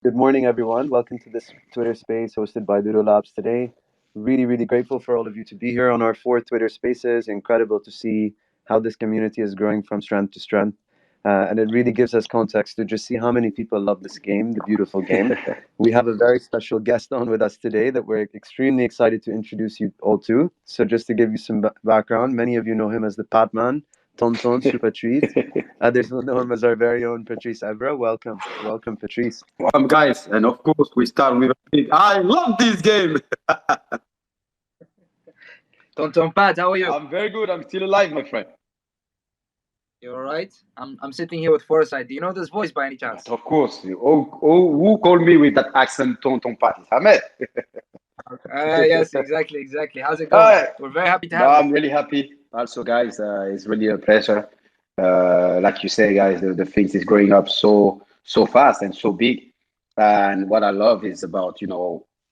Good morning, everyone. Welcome to this Twitter space hosted by Ludo Labs today. Really, really grateful for all of you to be here on our fourth Twitter spaces. Incredible to see how this community is growing from strength to strength. And it really gives us context to just see how many people love this game, the beautiful game. We have a very special guest on with us today that we're extremely excited to introduce you all to. So, just to give you some background, many of you know him as the Patman, Tonton sur Patrice. Others will know him as our very own Patrice Evra. Welcome. Welcome, Patrice. Guys, and of course we start with a big. I love this game. Tonton Pat, how are you? I'm very good. I'm still alive, my friend. You all right? I'm sitting here with Foresight. Do you know this voice by any chance? But of course, who called me with that accent, Tonton Pat? Ahmed. Yes, exactly. How's it going? We're very happy to have you. I'm really happy. Also, guys, it's really a pleasure. Like you say, guys, the things is growing up so fast and so big. And what I love is about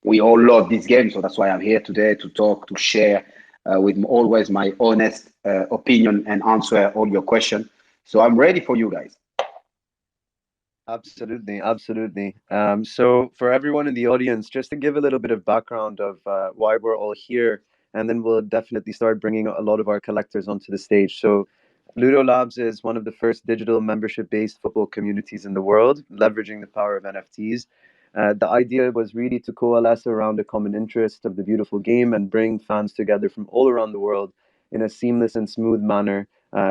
we all love this game, so that's why I'm here today to talk, to share with always my honest opinion and answer all your questions. So I'm ready for you guys. Absolutely, absolutely. So, for everyone in the audience, just to give a little bit of background of why we're all here, and then we'll definitely start bringing a lot of our collectors onto the stage. So, Ludo Labs is one of the first digital membership based football communities in the world, leveraging the power of NFTs. The idea was really to coalesce around a common interest of the beautiful game and bring fans together from all around the world in a seamless and smooth manner,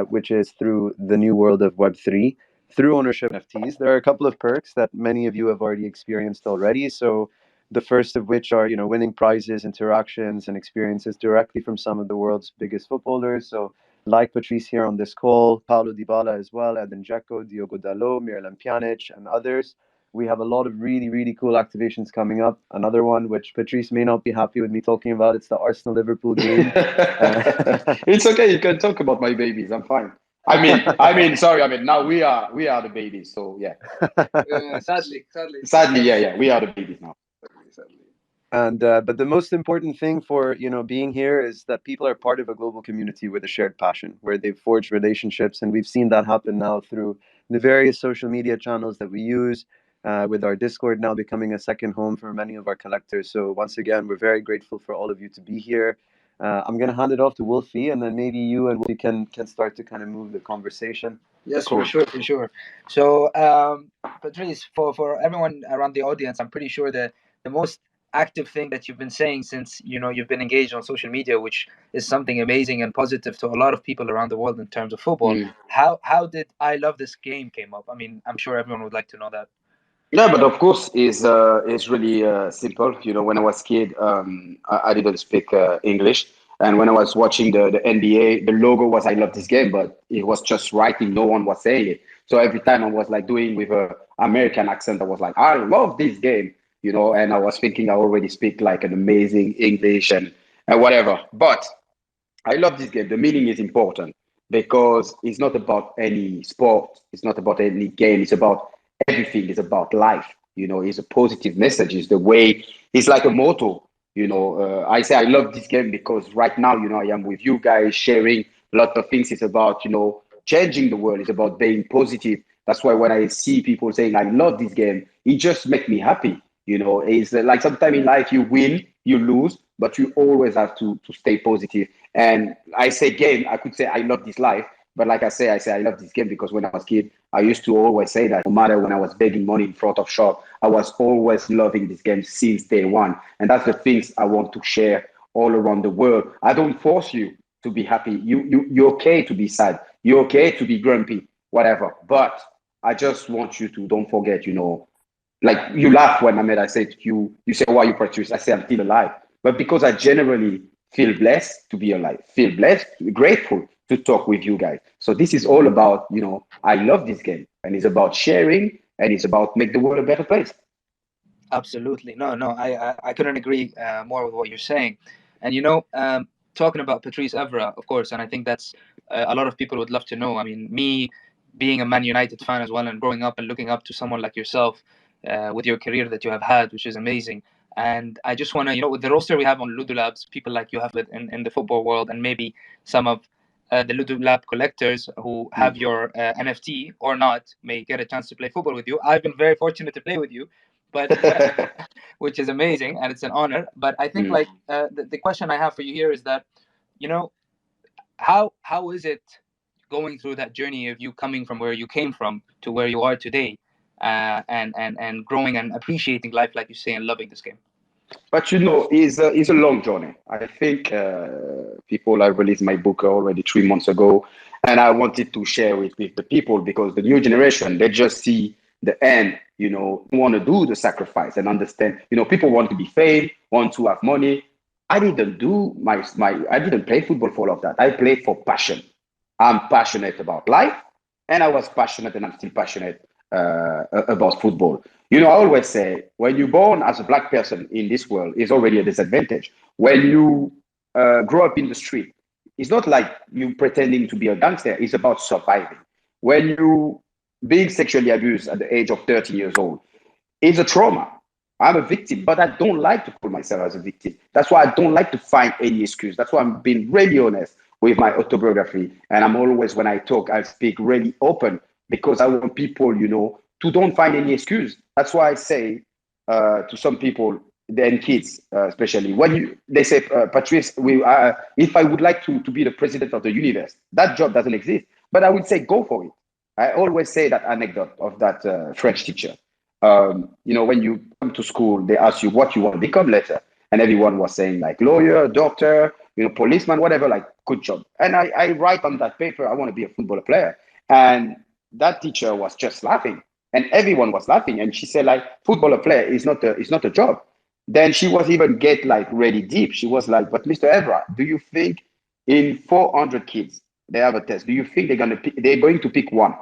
which is through the new world of Web3 through ownership NFTs. There are a couple of perks that many of you have already experienced already. So the first of which are, winning prizes, interactions, and experiences directly from some of the world's biggest footballers. So like Patrice here on this call, Paulo Dybala as well, Edin Dzeko, Diogo Dalot, Miralem Pjanic, and others. We have a lot of really, really cool activations coming up. Another one, which Patrice may not be happy with me talking about, it's the Arsenal Liverpool game. It's okay. You can talk about my babies. I'm fine. Sorry. Now we are the babies. So yeah. Sadly. Sadly, yeah, we are the babies now. Sadly. And but the most important thing for being here is that people are part of a global community with a shared passion, where they've forged relationships, and we've seen that happen now through the various social media channels that we use, with our Discord now becoming a second home for many of our collectors. So once again, we're very grateful for all of you to be here. I'm going to hand it off to Wolfie, and then maybe you and Wolfie can start to kind of move the conversation. Yes, Cool. for sure. So, Patrice, for everyone around the audience, I'm pretty sure that the most active thing that you've been saying since you've been engaged on social media, which is something amazing and positive to a lot of people around the world in terms of football. Mm. How did I love this game came up? I mean, I'm sure everyone would like to know that. Yeah, but of course, is really simple. When I was kid, I didn't speak English, and when I was watching the NBA, the logo was "I love this game," but it was just writing. No one was saying it. So every time I was like doing with a American accent, I was like, "I love this game," and I was thinking I already speak like an amazing English and whatever. But I love this game. The meaning is important because it's not about any sport. It's not about any game. It's about everything. It's about life. It's a positive message. It's the way. It's like a motto. I say I love this game because right now, I am with you guys sharing a lot of things. It's about changing the world. It's about being positive. That's why when I see people saying I love this game, it just makes me happy. It's like sometimes in life you win, you lose, but you always have to stay positive. And I say game, I could say I love this life, but like I say I love this game because when I was a kid, I used to always say that no matter when I was begging money in front of shop, I was always loving this game since day one. And that's the things I want to share all around the world. I don't force you to be happy. You're okay to be sad. You're okay to be grumpy, whatever. But I just want you to don't forget, like you laugh when I said you say why you produce. I say I'm still alive. But because I generally feel blessed to be alive, feel blessed, grateful to talk with you guys. So this is all about, I love this game and it's about sharing and it's about make the world a better place. Absolutely. No. I couldn't agree more with what you're saying. And talking about Patrice Evra, of course, and I think that's a lot of people would love to know. I mean, me being a Man United fan as well and growing up and looking up to someone like yourself with your career that you have had, which is amazing. And I just want to, with the roster we have on Ludo Labs, people like you have in the football world, and maybe some of the Ludo Lab collectors who have your NFT or not may get a chance to play football with you. I've been very fortunate to play with you. but which is amazing and it's an honor. But I think like the question I have for you here is that, you know, how is it going through that journey of you coming from where you came from to where you are today, and growing and appreciating life, like you say, and loving this game? But you know, it's a long journey. I think people, I released my book already 3 months ago, and I wanted to share it with the people because the new generation, they just see the end, you know, want to do the sacrifice and understand, you know, people want to be fame, want to have money. I didn't do I didn't play football for all of that. I played for passion. I'm passionate about life, and I was passionate, and I'm still passionate about football. You know, I always say when you're born as a black person in this world is already a disadvantage. When you grow up in the street, it's not like you pretending to be a gangster. It's about surviving. When you being sexually abused at the age of 13 years old, it's a trauma. I'm a victim, but I don't like to call myself as a victim. That's why I don't like to find any excuse. That's why I'm being really honest with my autobiography. And I'm always, when I talk, I speak really open because I want people, you know, to don't find any excuse. That's why I say to some people, then kids, especially when they say, Patrice, if I would like to be the president of the universe, that job doesn't exist. But I would say, go for it. I always say that anecdote of that French teacher. You know, when you come to school, they ask you what you want to become later. And everyone was saying like lawyer, doctor, you know, policeman, whatever, like good job. And I write on that paper, I want to be a football player. And that teacher was just laughing and everyone was laughing. And she said like, footballer player is not a job. Then she was even get like really deep. She was like, but Mr. Evra, do you think in 400 kids, they have a test. Do you think they're going to pick one?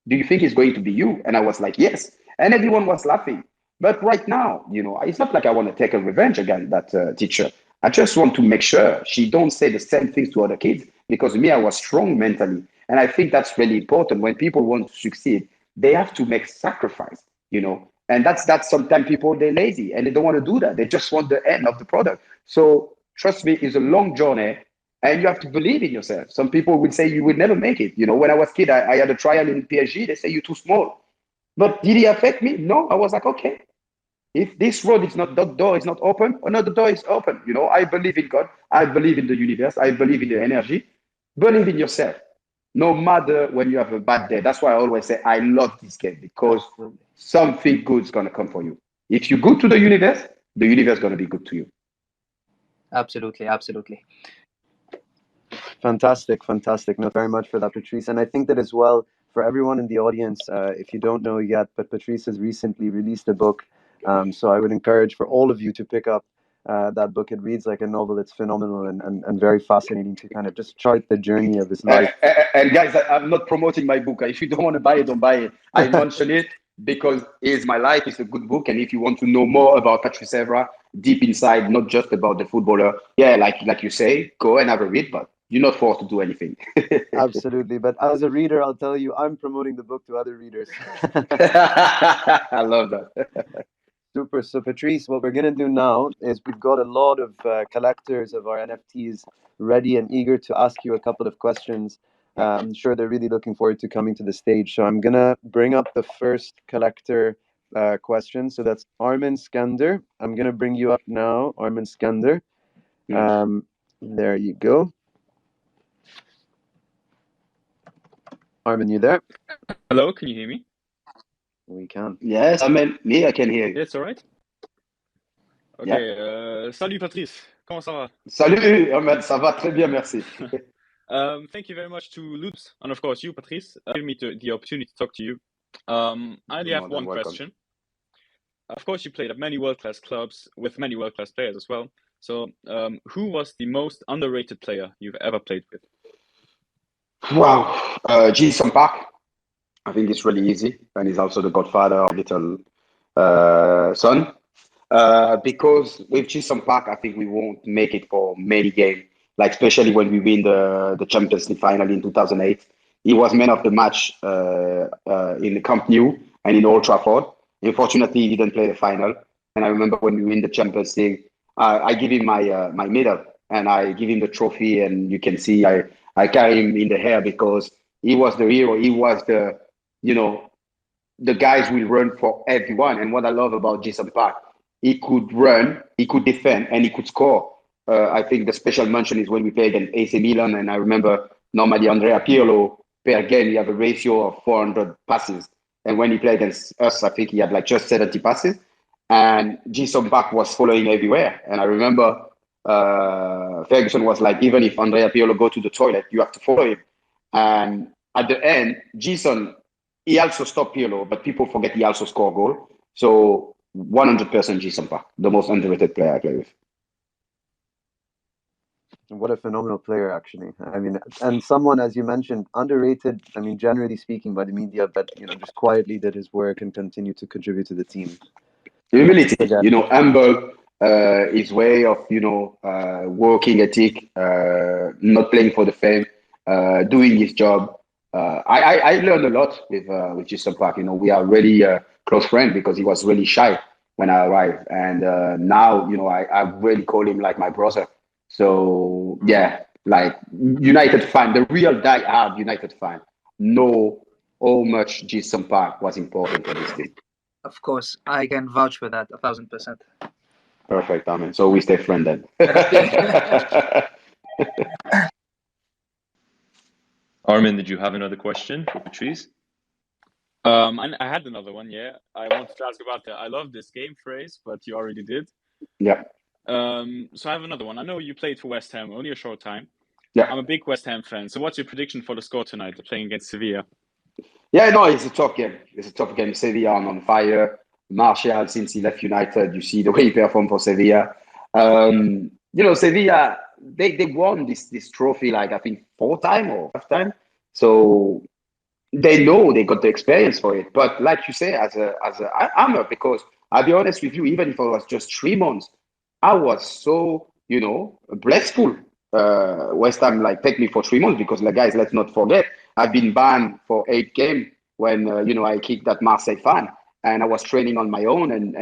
Do you think it's going to be you? And I was like, yes. And everyone was laughing. But right now, you know, it's not like I want to take a revenge against that teacher. I just want to make sure she don't say the same things to other kids because me, I was strong mentally. And I think that's really important. When people want to succeed, they have to make sacrifice, you know. And that's sometimes people, they're lazy and they don't want to do that. They just want the end of the product. So trust me, it's a long journey and you have to believe in yourself. Some people would say you will never make it. You know, when I was a kid, I had a trial in PSG. They say you're too small. But did it affect me? No. I was like, okay, if this road is not, that door is not open, another door is open. You know, I believe in God. I believe in the universe. I believe in the energy. Believe in yourself. No matter when you have a bad day. That's why I always say I love this game because Absolutely. something good is gonna come for you. If you're good to the universe is gonna be good to you. Absolutely. Absolutely. Fantastic, fantastic. No, very much for that, Patrice. And I think that as well for everyone in the audience, if you don't know yet, but Patrice has recently released a book. So I would encourage for all of you to pick up that book. It reads like a novel. It's phenomenal and very fascinating to kind of just chart the journey of his life. And guys, I'm not promoting my book. If you don't want to buy it, don't buy it. I mention it because it's my life. It's a good book. And if you want to know more about Patrice Evra, deep inside, not just about the footballer, yeah, like you say, go and have a read, but you're not forced to do anything. Absolutely. But as a reader, I'll tell you, I'm promoting the book to other readers. I love that. Super. So, Patrice, what we're going to do now is we've got a lot of collectors of our NFTs ready and eager to ask you a couple of questions. I'm sure they're really looking forward to coming to the stage. So, I'm going to bring up the first collector question. So, that's Armin Skander. I'm going to bring you up now, Armin Skander. There you go. Armin, you there? Hello, can you hear me? We can. Yes, I mean, me, I can hear you. Yes, all right. Yeah. Okay. Salut Patrice, comment ça va? Salut, Ahmed, ça va très bien, merci. Thank you very much to Lutz and of course you, Patrice, giving me the opportunity to talk to you. I only have one question. Of course, you played at many world-class clubs with many world-class players as well. So, who was the most underrated player you've ever played with? Wow, Jason Park. I think it's really easy, and he's also the godfather of little son. Because with Jason Park, I think we won't make it for many games. Like especially when we win the Champions League final in 2008, he was man of the match in the Camp Nou and in Old Trafford. Unfortunately, he didn't play the final. And I remember when we win the Champions League, I give him my medal and I give him the trophy, and you can see I carry him in the hair because he was the hero. He was the, you know, the guys will run for everyone. And what I love about Jason Park, he could run, he could defend, and he could score. I think the special mention is when we played against AC Milan, and I remember normally Andrea Pirlo per game he have a ratio of 400 passes, and when he played against us, I think he had like just 70 passes, and Jason Park was following everywhere. And I remember Ferguson was like, even if Andrea Pirlo go to the toilet, you have to follow him. And at the end, Jason, he also stopped Pirlo, but people forget he also scored a goal. So 100% Jason Park, the most underrated player I play with. What a phenomenal player, actually. I mean, and someone, as you mentioned, underrated, I mean, generally speaking, by the media, but, just quietly did his work and continued to contribute to the team. Humility, humble, his way of, working ethic, not playing for the fame, doing his job. I learned a lot with Jason Park. We are really close friends because he was really shy when I arrived. And now, I really call him like my brother. So, yeah, like United fan, the real die-hard United fan, know how much Jason Park was important for this team. Of course, I can vouch for that 1,000%. Perfect, Amen. So we stay friends then. Armin, did you have another question for Patrice? I had another one, yeah. I wanted to ask about that. I love this game phrase, but you already did. Yeah. So I have another one. I know you played for West Ham only a short time. Yeah. I'm a big West Ham fan. So what's your prediction for the score tonight? They're playing against Sevilla. Yeah, no, it's a tough game. It's a tough game. Sevilla on fire. Martial, since he left United, you see the way he performed for Sevilla. Sevilla, they won this trophy like I think 4 times or 5 times. So they know they got the experience for it. But like you say, I'm a, because I'll be honest with you, even if it was just 3 months, I was so blissful. West Ham like take me for 3 months because like guys, let's not forget, I've been banned for 8 games when I kicked that Marseille fan, and I was training on my own, and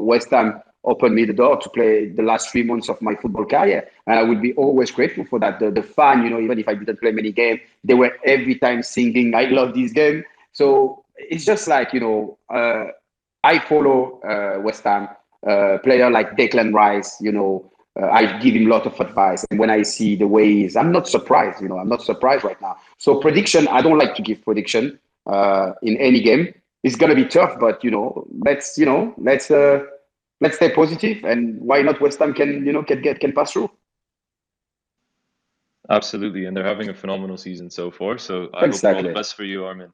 West Ham opened me the door to play the last 3 months of my football career, and I will be always grateful for that. The fan, even if I didn't play many games, they were every time singing, "I love this game." So it's just like I follow West Ham. Player like Declan Rice, I give him a lot of advice. And when I see the way he is, I'm not surprised. I'm not surprised right now. So prediction, I don't like to give prediction in any game. It's gonna be tough, but let's stay positive, and why not West Ham can pass through. Absolutely, and they're having a phenomenal season so far. So I hope all the best for you, Armin.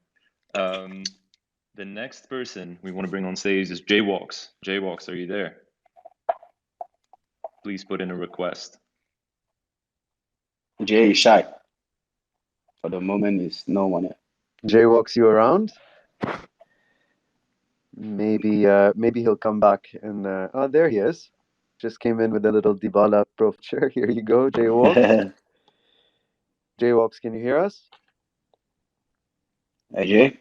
The next person we want to bring on stage is Jay Walks. Jay Walks, are you there? Please put in a request. Jay is shy. For the moment, is no one here. Jay Walks, you around? Maybe he'll come back and oh, there he is. Just came in with a little Dybala picture. Here you go, Jay Walks. Jay Walks, can you hear us? Hey, Jay.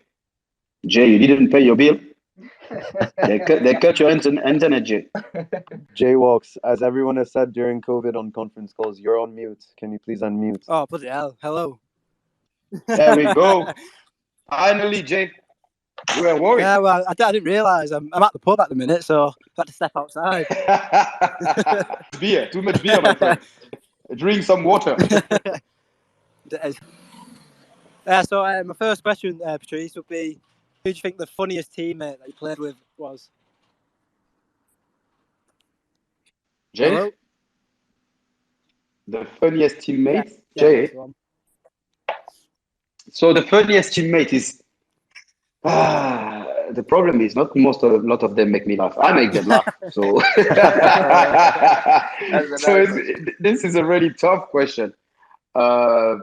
Jay, you didn't pay your bill. They cut your internet, Jay. Jay Walks, as everyone has said during COVID on conference calls, you're on mute. Can you please unmute? Oh, bloody hell. Hello. There we go. Finally, Jay. You were worried. Yeah, well, I didn't realise. I'm at the pub at the minute, so I've had to step outside. Beer. Too much beer, my friend. Drink some water. So my first question, Patrice, would be, who do you think the funniest teammate that you played with was? Jay? Hello? The funniest teammate? Yeah, Jay? So the funniest teammate is... the problem is not a lot of them make me laugh. I make them laugh. So, this is a really tough question. Wow,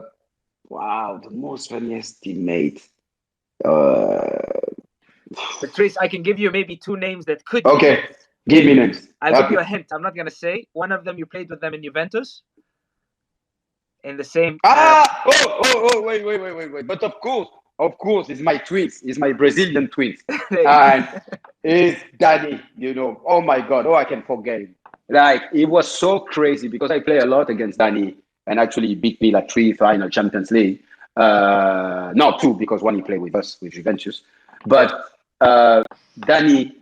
the most funniest teammate. Patrice, I can give you maybe 2 names that could. Okay, give me names. I'll give you a hint. I'm not gonna say. One of them you played with them in Juventus. In the same. Wait. But of course, it's my twins. It's my Brazilian twins. And it's Danny, Oh my God. Oh, I can forget him. Like, it was so crazy because I play a lot against Danny, and actually he beat me like 3 final Champions League. Not 2, because one he played with us, with Juventus. But Danny,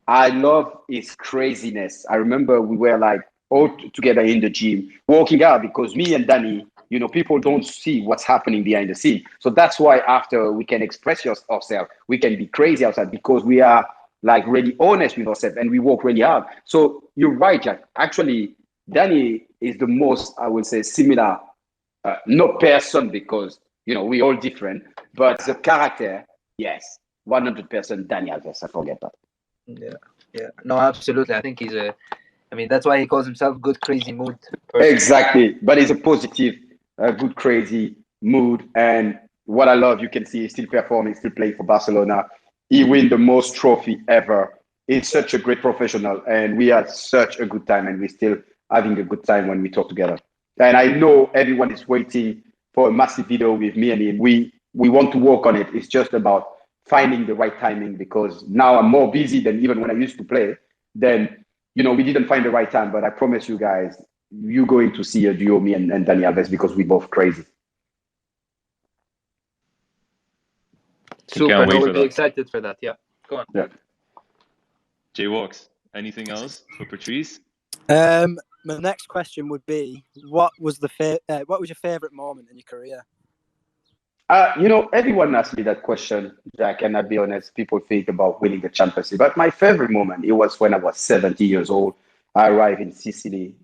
I love his craziness. I remember we were like all together in the gym working out because me and Danny, people don't see what's happening behind the scene. So that's why after we can express ourselves, we can be crazy outside because we are like really honest with ourselves and we work really hard. So you're right, Jack. Actually, Danny is the most, I would say, similar, not person because, we're all different, but the character, yes, 100% Danny Alves. I forget that. Yeah. No, absolutely. I think that's why he calls himself good crazy mood person. Exactly. But it's a positive, good crazy mood. And what I love, you can see he's still performing, still playing for Barcelona. He win the most trophy ever. He's such a great professional and we had such a good time and we're still having a good time when we talk together. And I know everyone is waiting for a massive video with me and him. We want to work on it. It's just about finding the right timing because now I'm more busy than even when I used to play. Then, we didn't find the right time, but I promise you guys, you're going to see a duo, me and Dani Alves, because we're both crazy. Super. No, we'll be excited for that. Yeah. Go on. Yeah. J-Walks, anything else for Patrice? My next question would be, what was your favorite moment in your career? Everyone asks me that question, Jack, and I'll be honest, people think about winning the championship. But my favorite moment, it was when I was 70 years old. I arrived in Sicily,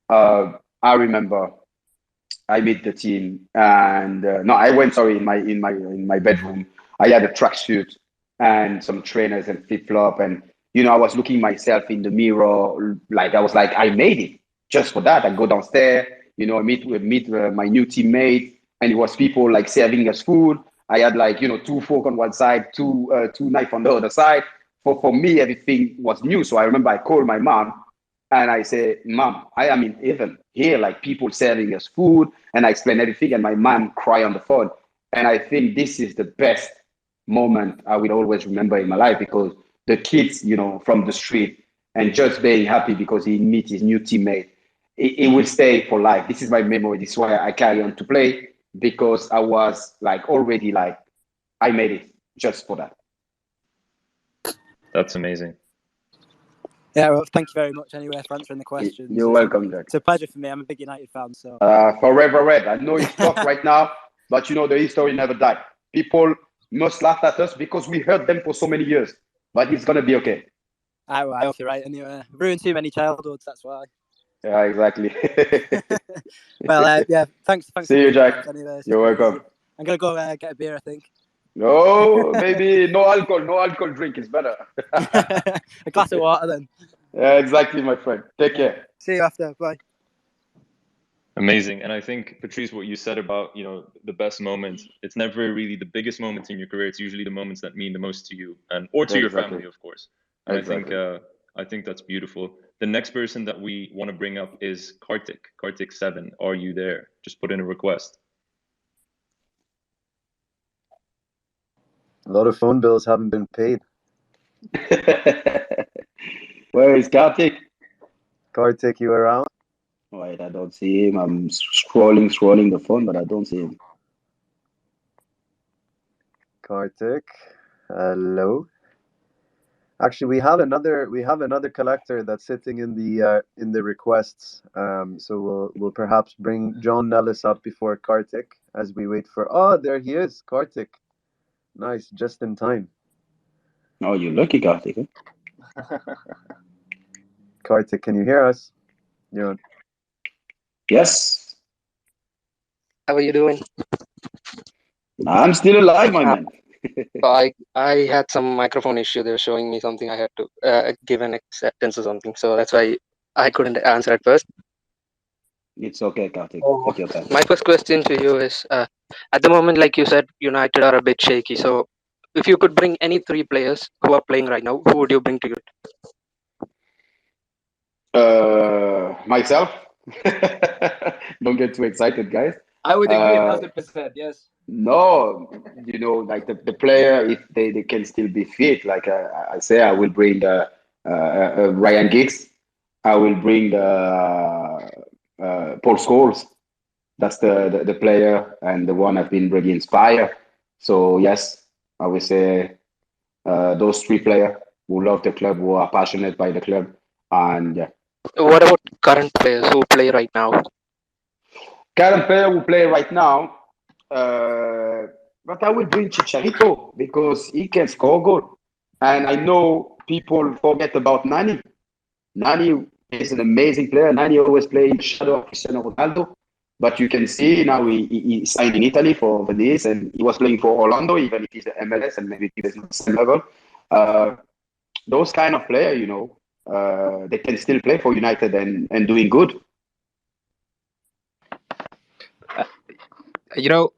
I remember I met the team and I went, sorry, in my bedroom. I had a tracksuit and some trainers and flip-flop. And, I was looking myself in the mirror, like I was like, I made it just for that. I go downstairs, I meet my new teammate. And it was people like serving us food. I had like, 2 fork on one side, two knife on the other side. For me, everything was new. So I remember I called my mom and I say, Mom, I am in heaven here, like people serving us food. And I explain everything and my mom cry on the phone. And I think this is the best moment I will always remember in my life because the kids, from the street and just being happy because he meet his new teammate, it will stay for life. This is my memory. This is why I carry on to play. Because I was like already like I made it just for that. That's amazing. Yeah, well, thank you very much anyway for answering the questions. You're welcome, Jack. It's a pleasure for me. I'm a big United fan, so forever red. I know it's tough right now, but the history never died. People must laugh at us because we hurt them for so many years, but it's gonna be okay. I hope you're right. Anyway, ruined too many childhoods. That's why. Yeah, exactly. Well, yeah, thanks. See you, Jack. Anyway, you're welcome. I'm gonna go get a beer, I think. No, maybe no alcohol drink is better. A glass of water then. Yeah, exactly, my friend. Take care. See you after. Bye. Amazing. And I think, Patrice, what you said about, the best moments, it's never really the biggest moments in your career. It's usually the moments that mean the most to you or to your family, of course. And exactly. I think that's beautiful. The next person that we want to bring up is Kartik 7. Are you there? Just put in a request. A lot of phone bills haven't been paid. Where is Kartik? Kartik, you around? Wait, I don't see him. I'm scrolling the phone, but I don't see him. Kartik, hello. Actually, we have another collector that's sitting in the requests. So we'll perhaps bring John Nellis up before Kartik as we wait for. Oh, there he is, Kartik. Nice, just in time. Oh, you're lucky, Kartik. Huh? Kartik, can you hear us? You're... Yes. How are you doing? I'm still alive, my man. So I had some microphone issue. They were showing me something I had to give an acceptance or something. So that's why I couldn't answer at first. It's okay, Kartik. Take your time. My first question to you is, at the moment, like you said, United are a bit shaky. So if you could bring any 3 players who are playing right now, who would you bring to you? Myself. Don't get too excited, guys. I would agree 100%. Yes. No, like the player, if they can still be fit, like I say, I will bring Ryan Giggs. I will bring Paul Scholes. That's the player and the one I've been really inspired. So yes, I would say Those three players who love the club, who are passionate by the club, and yeah. What about current players who play right now? Current player who play right now, but I will bring Chicharito because he can score goal. And I know people forget about Nani. Nani is an amazing player. Nani always played in the shadow of Cristiano Ronaldo. But you can see now he signed in Italy for this, and he was playing for Orlando, even if he's the MLS and maybe he's not the same level. Those kind of players, they can still play for United and doing good.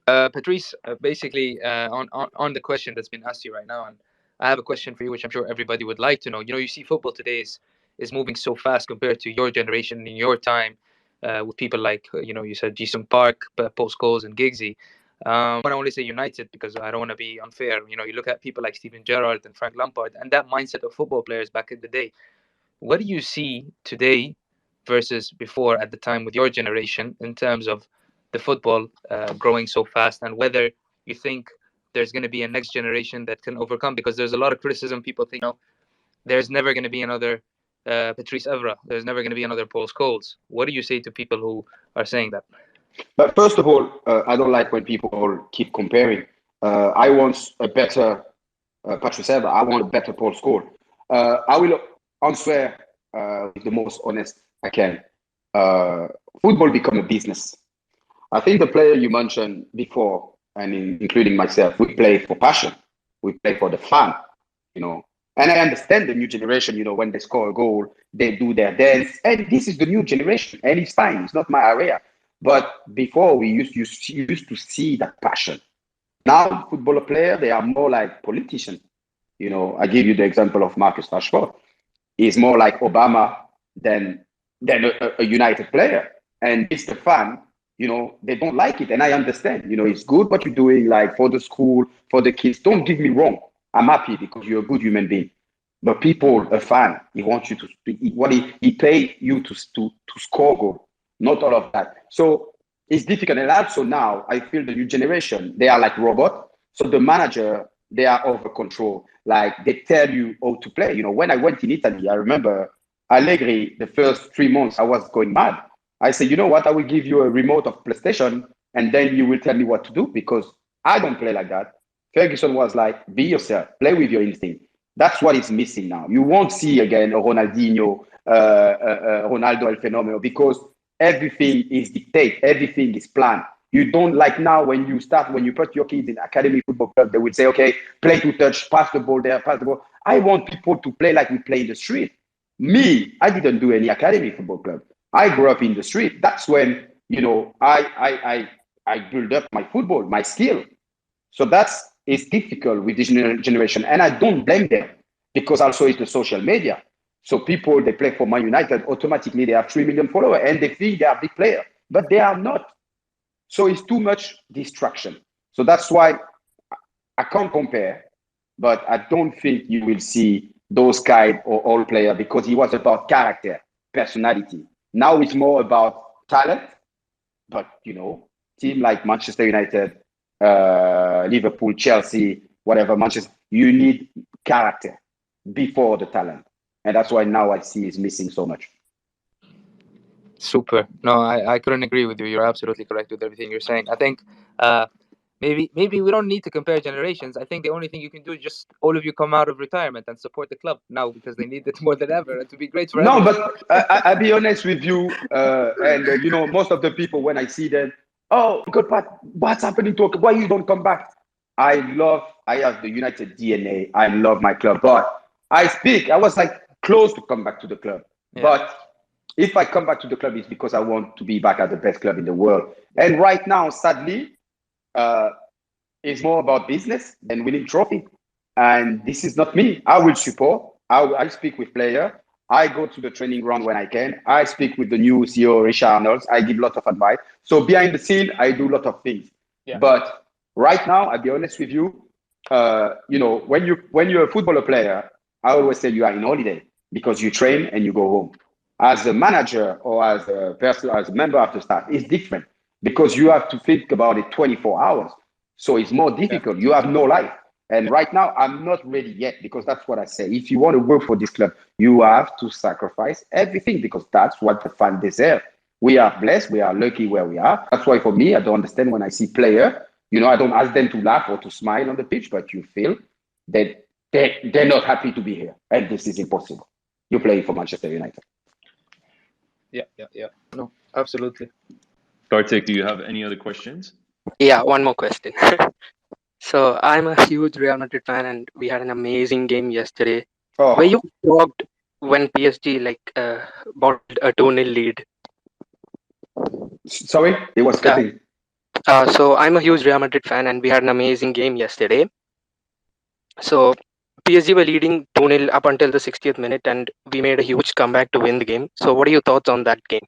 Patrice, basically on the question that's been asked you right now, and I have a question for you, which I'm sure everybody would like to know. You see football today is moving so fast compared to your generation in your time, with people like you said Jason Park, Paul Scholes, and Giggsy. I only say United because I don't want to be unfair. You look at people like Steven Gerrard and Frank Lampard, and that mindset of football players back in the day. What do you see today versus before at the time with your generation in terms of the football growing so fast, and whether you think there's going to be a next generation that can overcome? Because there's a lot of criticism. People think, there's never going to be another Patrice Evra. There's never going to be another Paul Scholes. What do you say to people who are saying that? But first of all, I don't like when people keep comparing. I want a better Patrice Evra. I want a better Paul Scholes. I will answer with the most honest I can. Football become a business. I think the player you mentioned before, and including myself, we play for passion. We play for the fun, And I understand the new generation, when they score a goal, they do their dance. And this is the new generation, and it's fine. It's not my area. But before, we used to see that passion. Now, footballer players, they are more like politicians. I give you the example of Marcus Rashford. He's more like Obama than a United player. And it's the fan, they don't like it. And I understand, it's good what you're doing, like for the school, for the kids. Don't get me wrong. I'm happy because you're a good human being. But people, a fan, he wants you to speak. He pay you to score goal, not all of that. So it's difficult. And also now, I feel the new generation, they are like robots. So the manager, they are over control. Like they tell you how to play. When I went in Italy, I remember Allegri, the first 3 months, I was going mad. I said, you know what? I will give you a remote of PlayStation, and then you will tell me what to do, because I don't play like that. Ferguson was like, be yourself, play with your instinct. That's what is missing now. You won't see again a Ronaldinho, Ronaldo El Fenomeno, because everything is dictated, everything is planned. You don't like now when you put your kids in academy football club, they will say, okay, play to touch, pass the ball there, pass the ball. I want people to play like we play in the street. Me, I didn't do any academy football club. I grew up in the street. That's when, I build up my football, my skill. So it's difficult with this generation. And I don't blame them, because also it's the social media. So people, they play for Man United, automatically they have 3 million followers and they think they are big players, but they are not. So it's too much distraction. So that's why I can't compare, but I don't think you will see those kind of all players, because it was about character, personality. Now it's more about talent, but team like Manchester United, Liverpool, Chelsea, whatever, Manchester, you need character before the talent. And that's why now I see is missing so much. Super. No, I couldn't agree with you. You're absolutely correct with everything you're saying. I think maybe we don't need to compare generations. I think the only thing you can do is just all of you come out of retirement and support the club now, because they need it more than ever, and to be great for No, everyone. but I'll be honest with you. And most of the people, when I see them, oh, God, Pat, what's happening to why you don't come back? I have the United DNA. I love my club. But I was like close to come back to the club. Yeah. But if I come back to the club, it's because I want to be back at the best club in the world. And right now, sadly, it's more about business than winning trophy. And this is not me. I will support. I speak with players. I go to the training ground when I can. I speak with the new CEO, Richard Arnold. I give a lot of advice. So behind the scene, I do a lot of things. Yeah. But right now, I'll be honest with you. When you're a footballer player, I always say you are in holiday because you train and you go home. As a manager or as a person, as a member of the staff, it's different because you have to think about it 24 hours. So it's more difficult. Yeah. You have no life. And right now, I'm not ready yet because that's what I say. If you want to work for this club, you have to sacrifice everything because that's what the fan deserve. We are blessed. We are lucky where we are. That's why for me, I don't understand when I see player. I don't ask them to laugh or to smile on the pitch, but you feel that they're not happy to be here. And this is impossible. You're playing for Manchester United. Yeah. No, absolutely. Kartik, do you have any other questions? Yeah, one more question. So I'm a huge Real Madrid fan, and we had an amazing game yesterday. Were you shocked when PSG bottled a 2-0 lead? Sorry, it was cutting. So I'm a huge Real Madrid fan, and we had an amazing game yesterday. So PSG were leading 2-0 up until the 60th minute, and we made a huge comeback to win the game. So what are your thoughts on that game?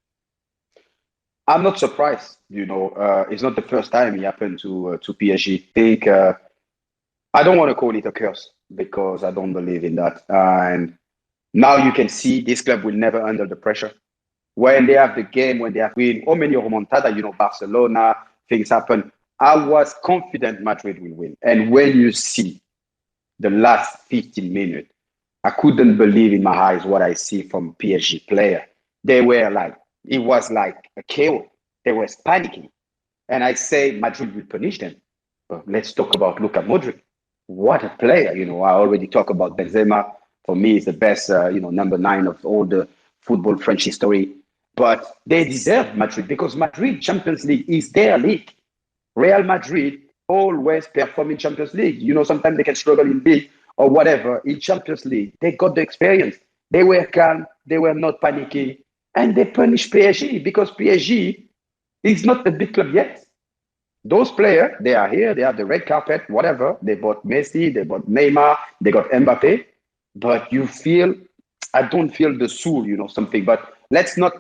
I'm not surprised. It's not the first time it happened to PSG. I think I don't want to call it a curse because I don't believe in that. And now you can see this club will never under the pressure. When they have the game, when they have win, how many remontada, Barcelona, things happen. I was confident Madrid will win. And when you see the last 15 minutes, I couldn't believe in my eyes what I see from PSG player. They were like, it was like a chaos. They were panicking. And I say Madrid will punish them. But let's talk about Luka Modric. What a player. I already talked about Benzema. For me, he's the best, number 9 of all the football French history. But they deserve Madrid because Madrid Champions League is their league. Real Madrid always perform in Champions League. Sometimes they can struggle in league or whatever. In Champions League, they got the experience. They were calm. They were not panicking. And they punished PSG because PSG is not a big club yet. Those players, they are here. They have the red carpet, whatever. They bought Messi. They bought Neymar. They got Mbappe. But I don't feel the soul, something. But let's not,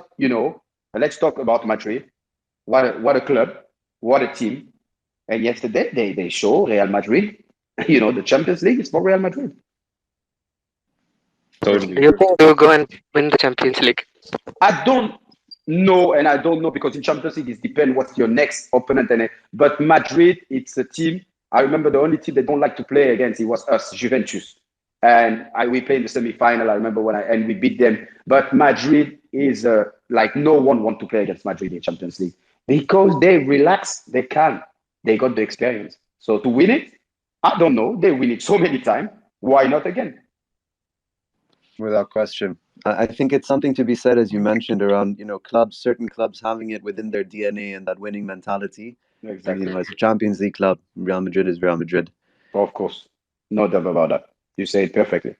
let's talk about Madrid. What a club. What a team. And yesterday, they show Real Madrid, the Champions League is for Real Madrid. Totally. Do you think they'll go and win the Champions League? I don't know, and I don't know because in Champions League, it depends what's your next opponent. But Madrid, it's a team. I remember the only team they don't like to play against, it was us, Juventus. And we played in the semi-final, I remember and we beat them. But Madrid is like no one wants to play against Madrid in Champions League because they relax, they can. They got the experience. So to win it, I don't know. They win it so many times. Why not again? Without question. I think it's something to be said, as you mentioned, around certain clubs having it within their DNA and that winning mentality. Exactly. And, as a Champions League club, Real Madrid is Real Madrid. Of course. No doubt about that. You say it perfectly.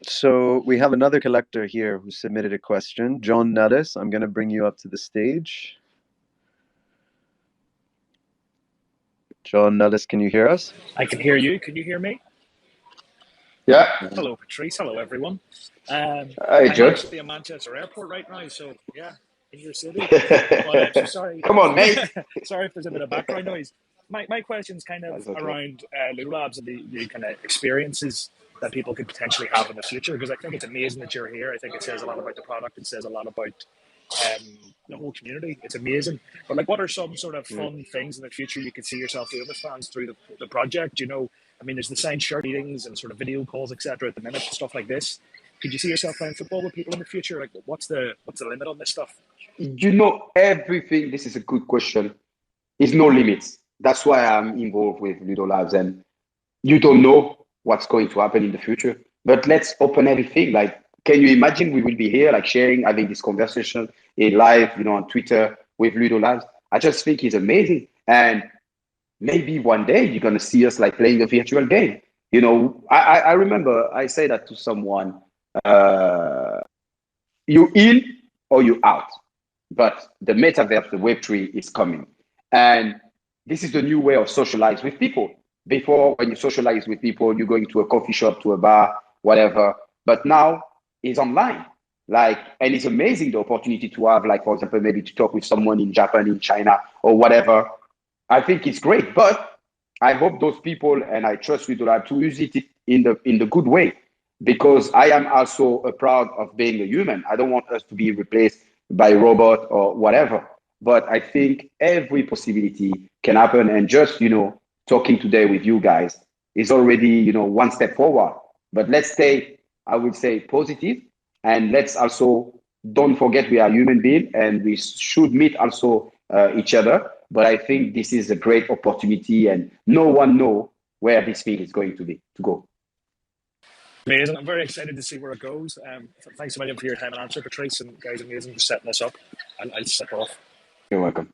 So we have another collector here who submitted a question. John Nellis, I'm going to bring you up to the stage. John Nellis, can you hear us? I can hear you. Can you hear me? Yeah. Hello, Patrice. Hello, everyone. Hi, I'm George. actually at Manchester Airport right now, so yeah, in your city. But so sorry. Come on, mate. Sorry if there's a bit of background noise. My question's kind of around Ludo Labs and the kind of experiences that people could potentially have in the future, because I think it's amazing that you're here. I think it says a lot about the product. It says a lot about the whole community. It's amazing. But what are some sort of fun things in the future you could see yourself doing with fans through the project? There's the signed shirt meetings and sort of video calls, etc. at the minute, stuff like this. Could you see yourself playing football with people in the future? What's the limit on this stuff? Everything. This is a good question. Is no limits. That's why I'm involved with Ludo Labs, and you don't know what's going to happen in the future. But let's open everything. Can you imagine we will be here, sharing, having this conversation in live, on Twitter with Ludo Labs? I just think it's amazing. And maybe one day you're going to see us playing a virtual game. I remember I say that to someone, you in or you out. But the metaverse, the Web3 is coming. And this is the new way of socialize with people. Before, when you socialize with people, you're going to a coffee shop, to a bar, whatever. But now it's online. And it's amazing the opportunity to have, for example, maybe to talk with someone in Japan, in China, or whatever. I think it's great. But I hope those people, and I trust you to use it in the good way, because I am also proud of being a human. I don't want us to be replaced by a robot or whatever. But I think every possibility can happen. And just, talking today with you guys, is already, one step forward. But let's stay, I would say, positive, and let's also don't forget we are human beings and we should meet also each other. But I think this is a great opportunity, and no one know where this thing is going to go. Amazing. I'm very excited to see where it goes. Thanks a million for your time and answer, Patrice, and guys, amazing for setting this up. I'll step off. You're welcome.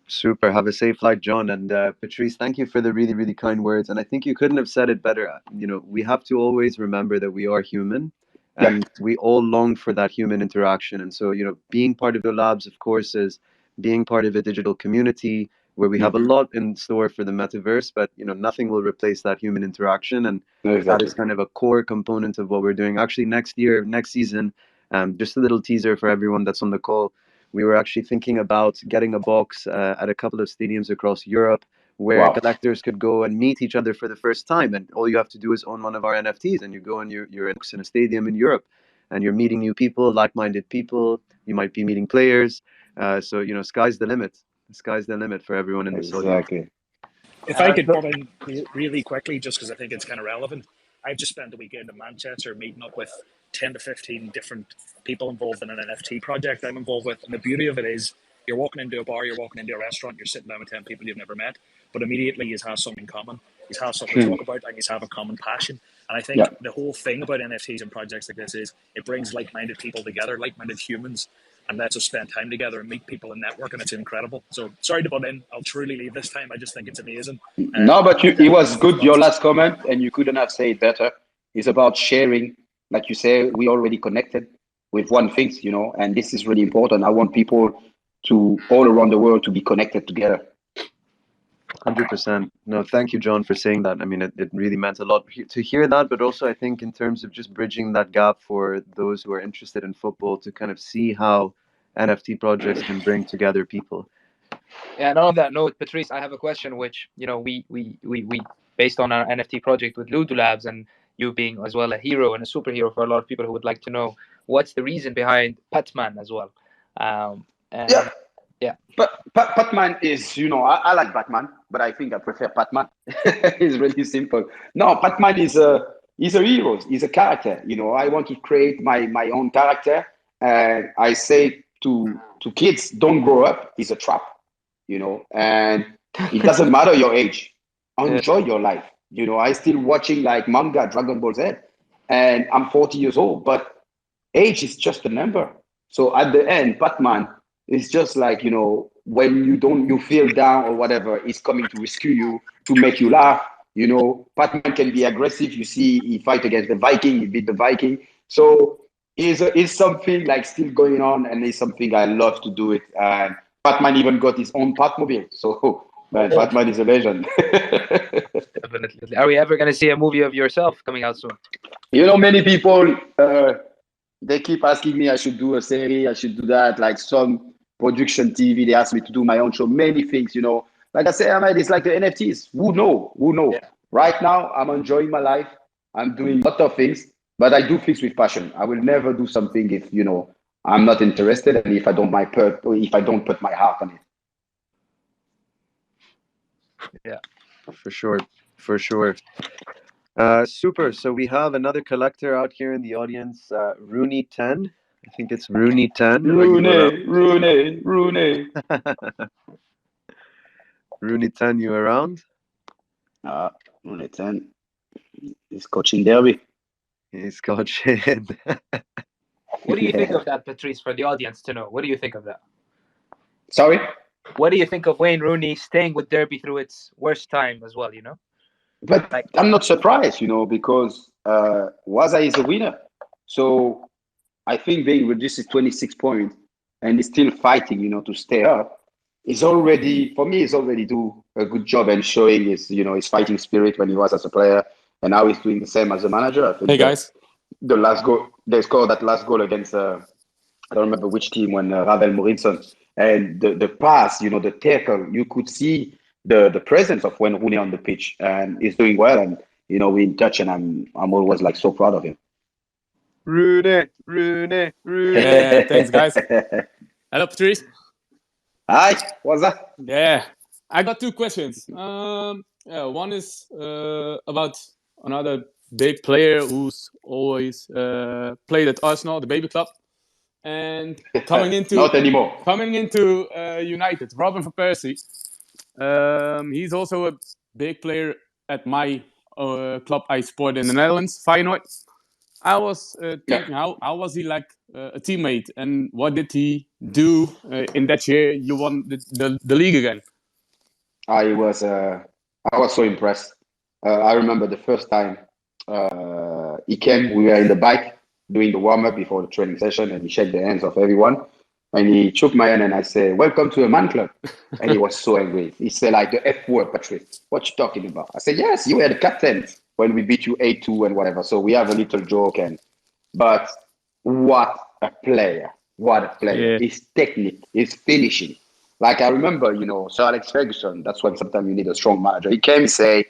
Super. Have a safe flight, John. And Patrice, thank you for the really, really kind words. And I think you couldn't have said it better. We have to always remember that we are human, and we all long for that human interaction. And so, being part of the labs, of course, is being part of a digital community where we have a lot in store for the metaverse, but nothing will replace that human interaction. And that is kind of a core component of what we're doing. Actually, next season, just a little teaser for everyone that's on the call. We were actually thinking about getting a box at a couple of stadiums across Europe where collectors could go and meet each other for the first time. And all you have to do is own one of our NFTs, and you go and you're in a stadium in Europe, and you're meeting new people, like-minded people. You might be meeting players. So, sky's the limit. The sky's the limit for everyone in this audience. Exactly. If I could put in really quickly, just because I think it's kind of relevant, I've just spent the weekend in Manchester meeting up with 10 to 15 different people involved in an NFT project I'm involved with. And the beauty of it is you're walking into a bar, you're walking into a restaurant, you're sitting down with 10 people you've never met, but immediately you have something in common. You have something to talk about, and you have a common passion. And I think the whole thing about NFTs and projects like this is it brings like-minded people together, like-minded humans, and lets us spend time together and meet people and network, and it's incredible. So sorry to butt in. I'll truly leave this time. I just think it's amazing. No, but it was good, your last comment, and you couldn't have said it better. It's about sharing. Like you say, we already connected with one thing, and this is really important. I want people to all around the world to be connected together. 100%. No, thank you, John, for saying that. I mean, it really meant a lot to hear that, but also I think in terms of just bridging that gap for those who are interested in football to kind of see how NFT projects can bring together people. Yeah, and on that note, Patrice, I have a question which, we based on our NFT project with Ludo Labs, and you being as well a hero and a superhero for a lot of people who would like to know what's the reason behind Batman as well. But Batman is, I like Batman, but I think I prefer Batman. It's really simple. No, Batman is a hero. He's a character. I want to create my own character. And I say to kids, don't grow up. It's a trap, and it doesn't matter your age. Enjoy your life. I still watching like manga, Dragon Ball Z, and I'm 40 years old, but age is just a number. So at the end, Batman is just like, when you feel down or whatever, he's coming to rescue you, to make you laugh. Batman can be aggressive. You see, he fight against the Viking, he beat the Viking. So it's something like still going on, and it's something I love to do it. And Batman even got his own Batmobile. So man, Batman is a legend. Definitely. Are we ever going to see a movie of yourself coming out soon? Many people, they keep asking me I should do a series, I should do that, like some production TV. They ask me to do my own show, many things, Like I say, Ahmed, it's like the NFTs. Who know? Yeah. Right now, I'm enjoying my life. I'm doing a lot of things, but I do things with passion. I will never do something if, I'm not interested, and if I don't put my heart on it. Yeah, for sure. Super. So we have another collector out here in the audience, Rooney 10. I think it's Rooney 10. Rooney. Rooney 10, you around? Rooney 10. He's coaching Derby. He's coaching. What do you think of that, Patrice, for the audience to know? What do you think of that? Sorry? What do you think of Wayne Rooney staying with Derby through its worst time as well, But I'm not surprised, because Waza is a winner. So I think being reduced to 26 points and he's still fighting, to stay up, is already, for me, do a good job and showing his, his fighting spirit when he was as a player, and now he's doing the same as a manager. I think hey guys, the last goal, they scored that last goal against I don't remember which team, when Ravel Morinson, and the pass, the tackle, you could see the presence of Wayne Rooney on the pitch, and he's doing well, and we're in touch, and I'm always like so proud of him. Rooney. Yeah, thanks guys. Hello Patrice. Hi, what's that? Yeah, I got two questions. One is about another big player who's always played at Arsenal, the baby club, and coming Not anymore. into United, Robin van Persie. He's also a big player at my club I support in the Netherlands, Feyenoord. I was thinking, how was he like a teammate, and what did he do in that year you won the league again? I was so impressed. I remember the first time he came. We were in the bike doing the warm up before the training session, and he shook the hands of everyone. And he shook my hand, and I said, "Welcome to a man club." And he was so angry. He said, "Like the F word, Patrice. What you talking about?" I said, "Yes, you were the captain when we beat you 8-2 and whatever." So we have a little joke, but what a player! What a player! Yeah. His technique, his finishing. Like I remember, Sir Alex Ferguson. That's when sometimes you need a strong manager. He came and say,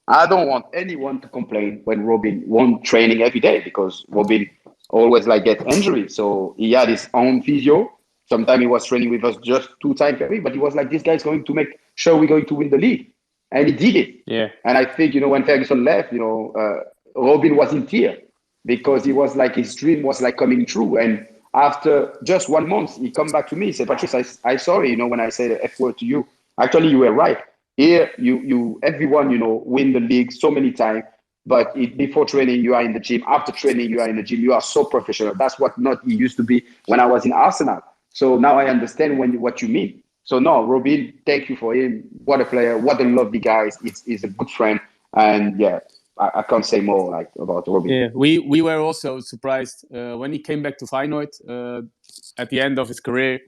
"I don't want anyone to complain when Robin won't training every day because Robin always like get injury." So he had his own physio. Sometimes he was training with us just 2 times per week, but he was like, "This guy's going to make sure we're going to win the league," and he did it. Yeah. And I think when Ferguson left, Robin was in tears because he was like his dream was like coming true. And after just 1 month, he come back to me. He said, "Patrice, I sorry, when I said the F word to you. Actually, you were right. Here, everyone, win the league so many times. But before training, you are in the gym. After training, you are in the gym. You are so professional. That's what not he used to be when I was in Arsenal. So now I understand what you mean. So no, Robin, thank you for him. What a player. What a lovely guy. He's a good friend. And yeah, I can't say more like about Robin. Yeah, we were also surprised when he came back to Feyenoord at the end of his career.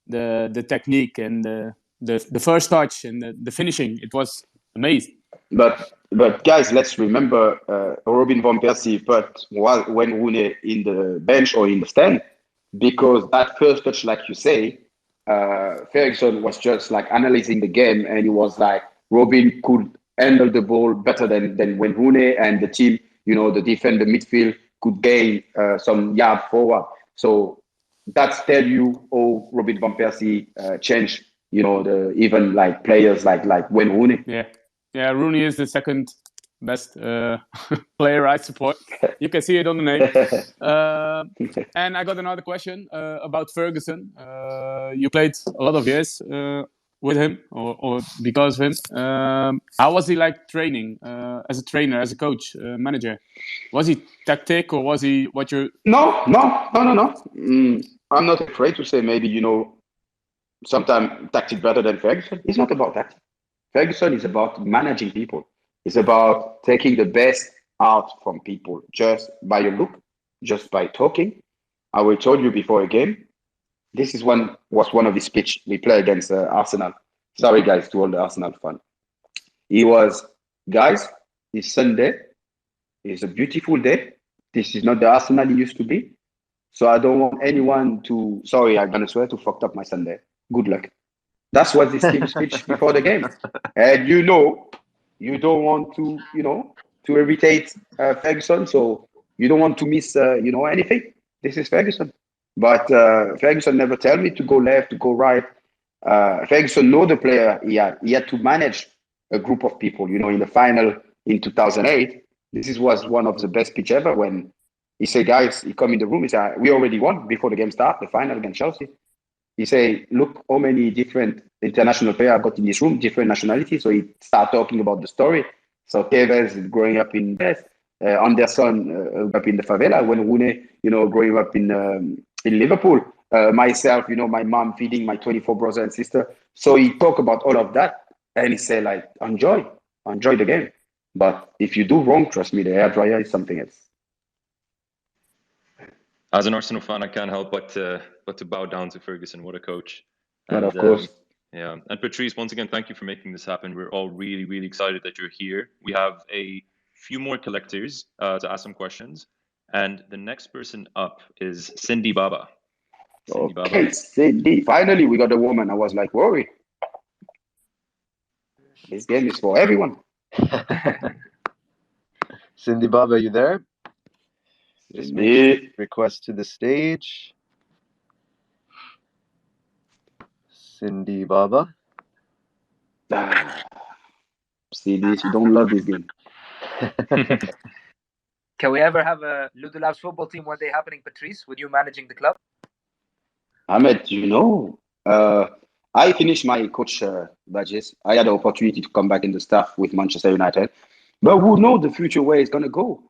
The technique and the first touch and the finishing, it was amazing. But guys, let's remember Robin van Persie put when Rooney in the bench or in the stand because that first touch, like you say, Ferguson was just like analyzing the game and he was like Robin could handle the ball better than when Rooney and the team, the defender midfield could gain some yard forward. So that's tell you how Robin van Persie changed, even like players like Wayne Rooney. Yeah, Rooney is the second best player I support. You can see it on the name. And I got another question about Ferguson. You played a lot of years with him or because of him. How was he like training as a trainer, as a coach, manager? Was he tactic or was he what you? No. I'm not afraid to say maybe, sometimes tactic better than Ferguson. It's not about that. Ferguson is about managing people. It's about taking the best out from people just by your look, just by talking. I will told you before a game. This was one of his speech we play against Arsenal. Sorry, guys, to all the Arsenal fans. He was, guys, it's Sunday. It's a beautiful day. This is not the Arsenal it used to be. So I don't want anyone to, sorry, I'm going to swear to fucked up my Sunday. Good luck. That's what this team speech before the game. And you don't want to, to irritate Ferguson. So you don't want to miss, anything. This is Ferguson. But Ferguson never tell me to go left, to go right. Ferguson know the player he had. He had to manage a group of people, in the final in 2008. This was one of the best pitch ever when he said, guys, he come in the room. He said, we already won before the game start, the final against Chelsea. He say, look how many different international players I've got in this room, different nationalities. So he start talking about the story. So Tevez growing up in Best, Anderson up in the favela, when Rooney, growing up in Liverpool. Myself, my mom feeding my 24 brothers and sister. So he talk about all of that. And he say like, enjoy the game. But if you do wrong, trust me, the hair dryer is something else. As an Arsenal fan, I can't help but to bow down to Ferguson. What a coach! And of course. Yeah. And Patrice, once again, thank you for making this happen. We're all really, really excited that you're here. We have a few more collectors to ask some questions. And the next person up is Cindy Baba. Cindy. Finally, we got a woman. I was like, worried. This game is for everyone. Cindy Baba, are you there? Just make request to the stage. Cindy Baba. See this? You don't love this game. Can we ever have a Ludo Labs football team one day happening, Patrice, with you managing the club? Ahmed, I finished my coach badges. I had the opportunity to come back in the staff with Manchester United. But who knows the future where it's going to go?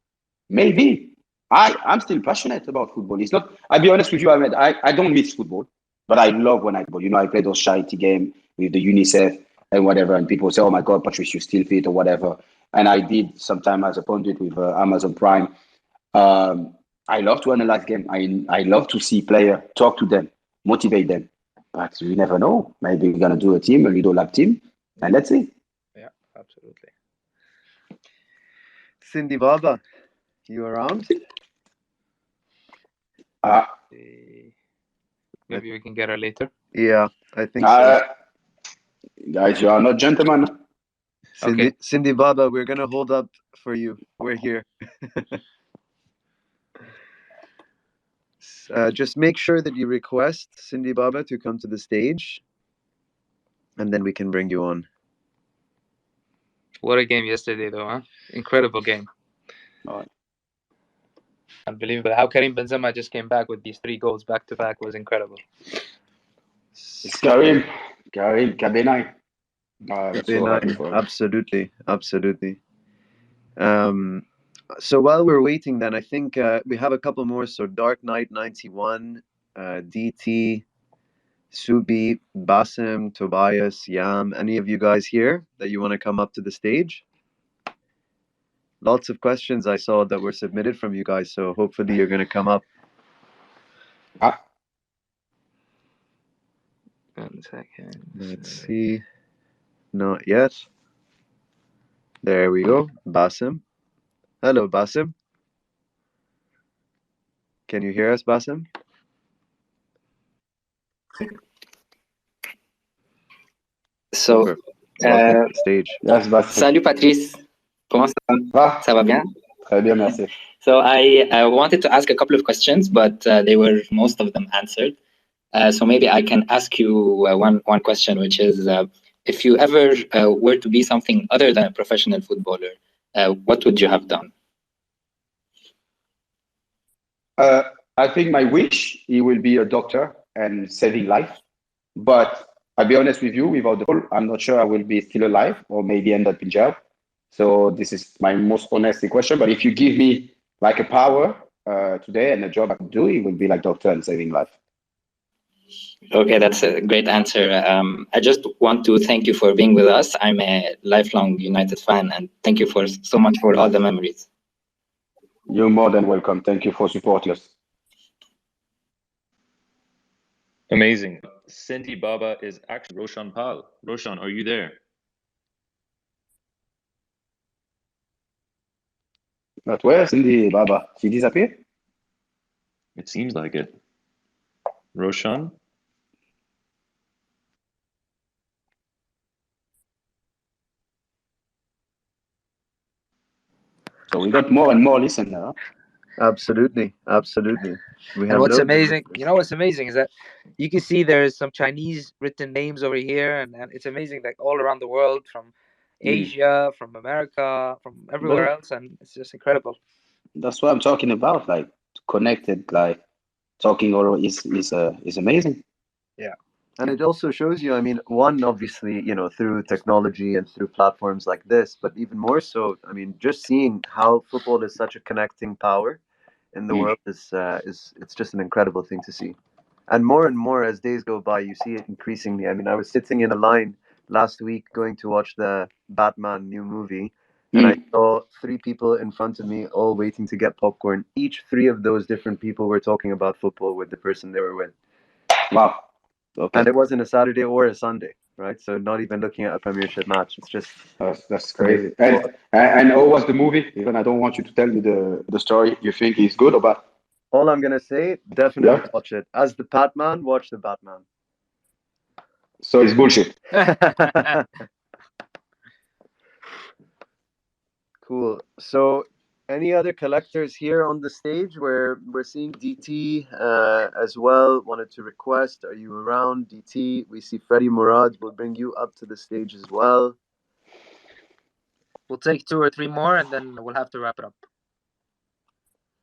Maybe. I'm still passionate about football. It's not, I'll be honest with you, Ahmed, I don't miss football, but I love when I go. I play those charity games with the UNICEF and whatever, and people say, oh my God, Patrice, you still fit or whatever. And I did sometime as a pundit with Amazon Prime. I love to analyze game. I love to see player, talk to them, motivate them. But we never know. Maybe we're gonna do a team, a Ludo Lab team, and let's see. Yeah, absolutely. Cindy Baba, you around? Maybe we can get her later. Yeah, I think so. Guys, you are not gentlemen. Cindy Baba, we're gonna hold up for you. We're here. Just make sure that you request Cindy Baba to come to the stage, and then we can bring you on. What a game yesterday, though, huh? Incredible game. Oh. Unbelievable. How Karim Benzema just came back with these 3 goals back to back was incredible. It's Karim Kabenai. So happy for him. Absolutely. So while we're waiting, then I think we have a couple more. So Dark Knight 91, DT, Subi, Basim, Tobias, Yam. Any of you guys here that you want to come up to the stage? Lots of questions I saw that were submitted from you guys, so hopefully you're going to come up. 1 second. Let's see. Not yet. There we go. Basim. Hello, Basim. Can you hear us, Basim? So, welcome to the stage. Yes, Basim. Salut Patrice. Comment ça va? Ça va bien? Très bien, merci. So I wanted to ask a couple of questions, but they were most of them answered. So maybe I can ask you one question, which is, if you ever were to be something other than a professional footballer, what would you have done? I think my wish, he will be a doctor and saving life. But I'll be honest with you, without the ball, I'm not sure I will be still alive or maybe end up in jail. So this is my most honest question. But if you give me like a power today and a job I could do, it would be like doctor and saving life. Okay, that's a great answer. I just want to thank you for being with us. I'm a lifelong United fan, and thank you for so much for all the memories. You're more than welcome. Thank you for supporting us. Amazing. Cindy Baba is actually Roshan Pal. Roshan, are you there? But where Cindy Baba? She disappeared? It seems like it. Roshan? So we got more and more listeners. Absolutely. We have and what's amazing, what's amazing is that you can see there's some Chinese written names over here, and it's amazing that all around the world, from Asia, from America, from everywhere else, and it's just incredible. That's what I'm talking about. Like connected, like talking or is amazing. Yeah. And it also shows you, I mean, one, obviously, through technology and through platforms like this, but even more so, I mean, just seeing how football is such a connecting power in the world is it's just an incredible thing to see. And more as days go by, you see it increasingly. I mean, I was sitting in a line last week going to watch the Batman new movie, and I saw 3 people in front of me all waiting to get popcorn. Each 3 of those different people were talking about football with the person they were with. Wow. Okay. And it wasn't a Saturday or a Sunday, right? So not even looking at a Premiership match. It's just that's crazy. And how was the movie? Even I don't want you to tell me the story. You think it's good or bad? All I'm gonna say, definitely watch it. As the Batman, watch the Batman. So it's bullshit. Cool. So any other collectors here on the stage where we're seeing DT as well? Wanted to request, are you around, DT? We see Freddie Murad. We'll bring you up to the stage as well. We'll take 2 or 3 more, and then we'll have to wrap it up.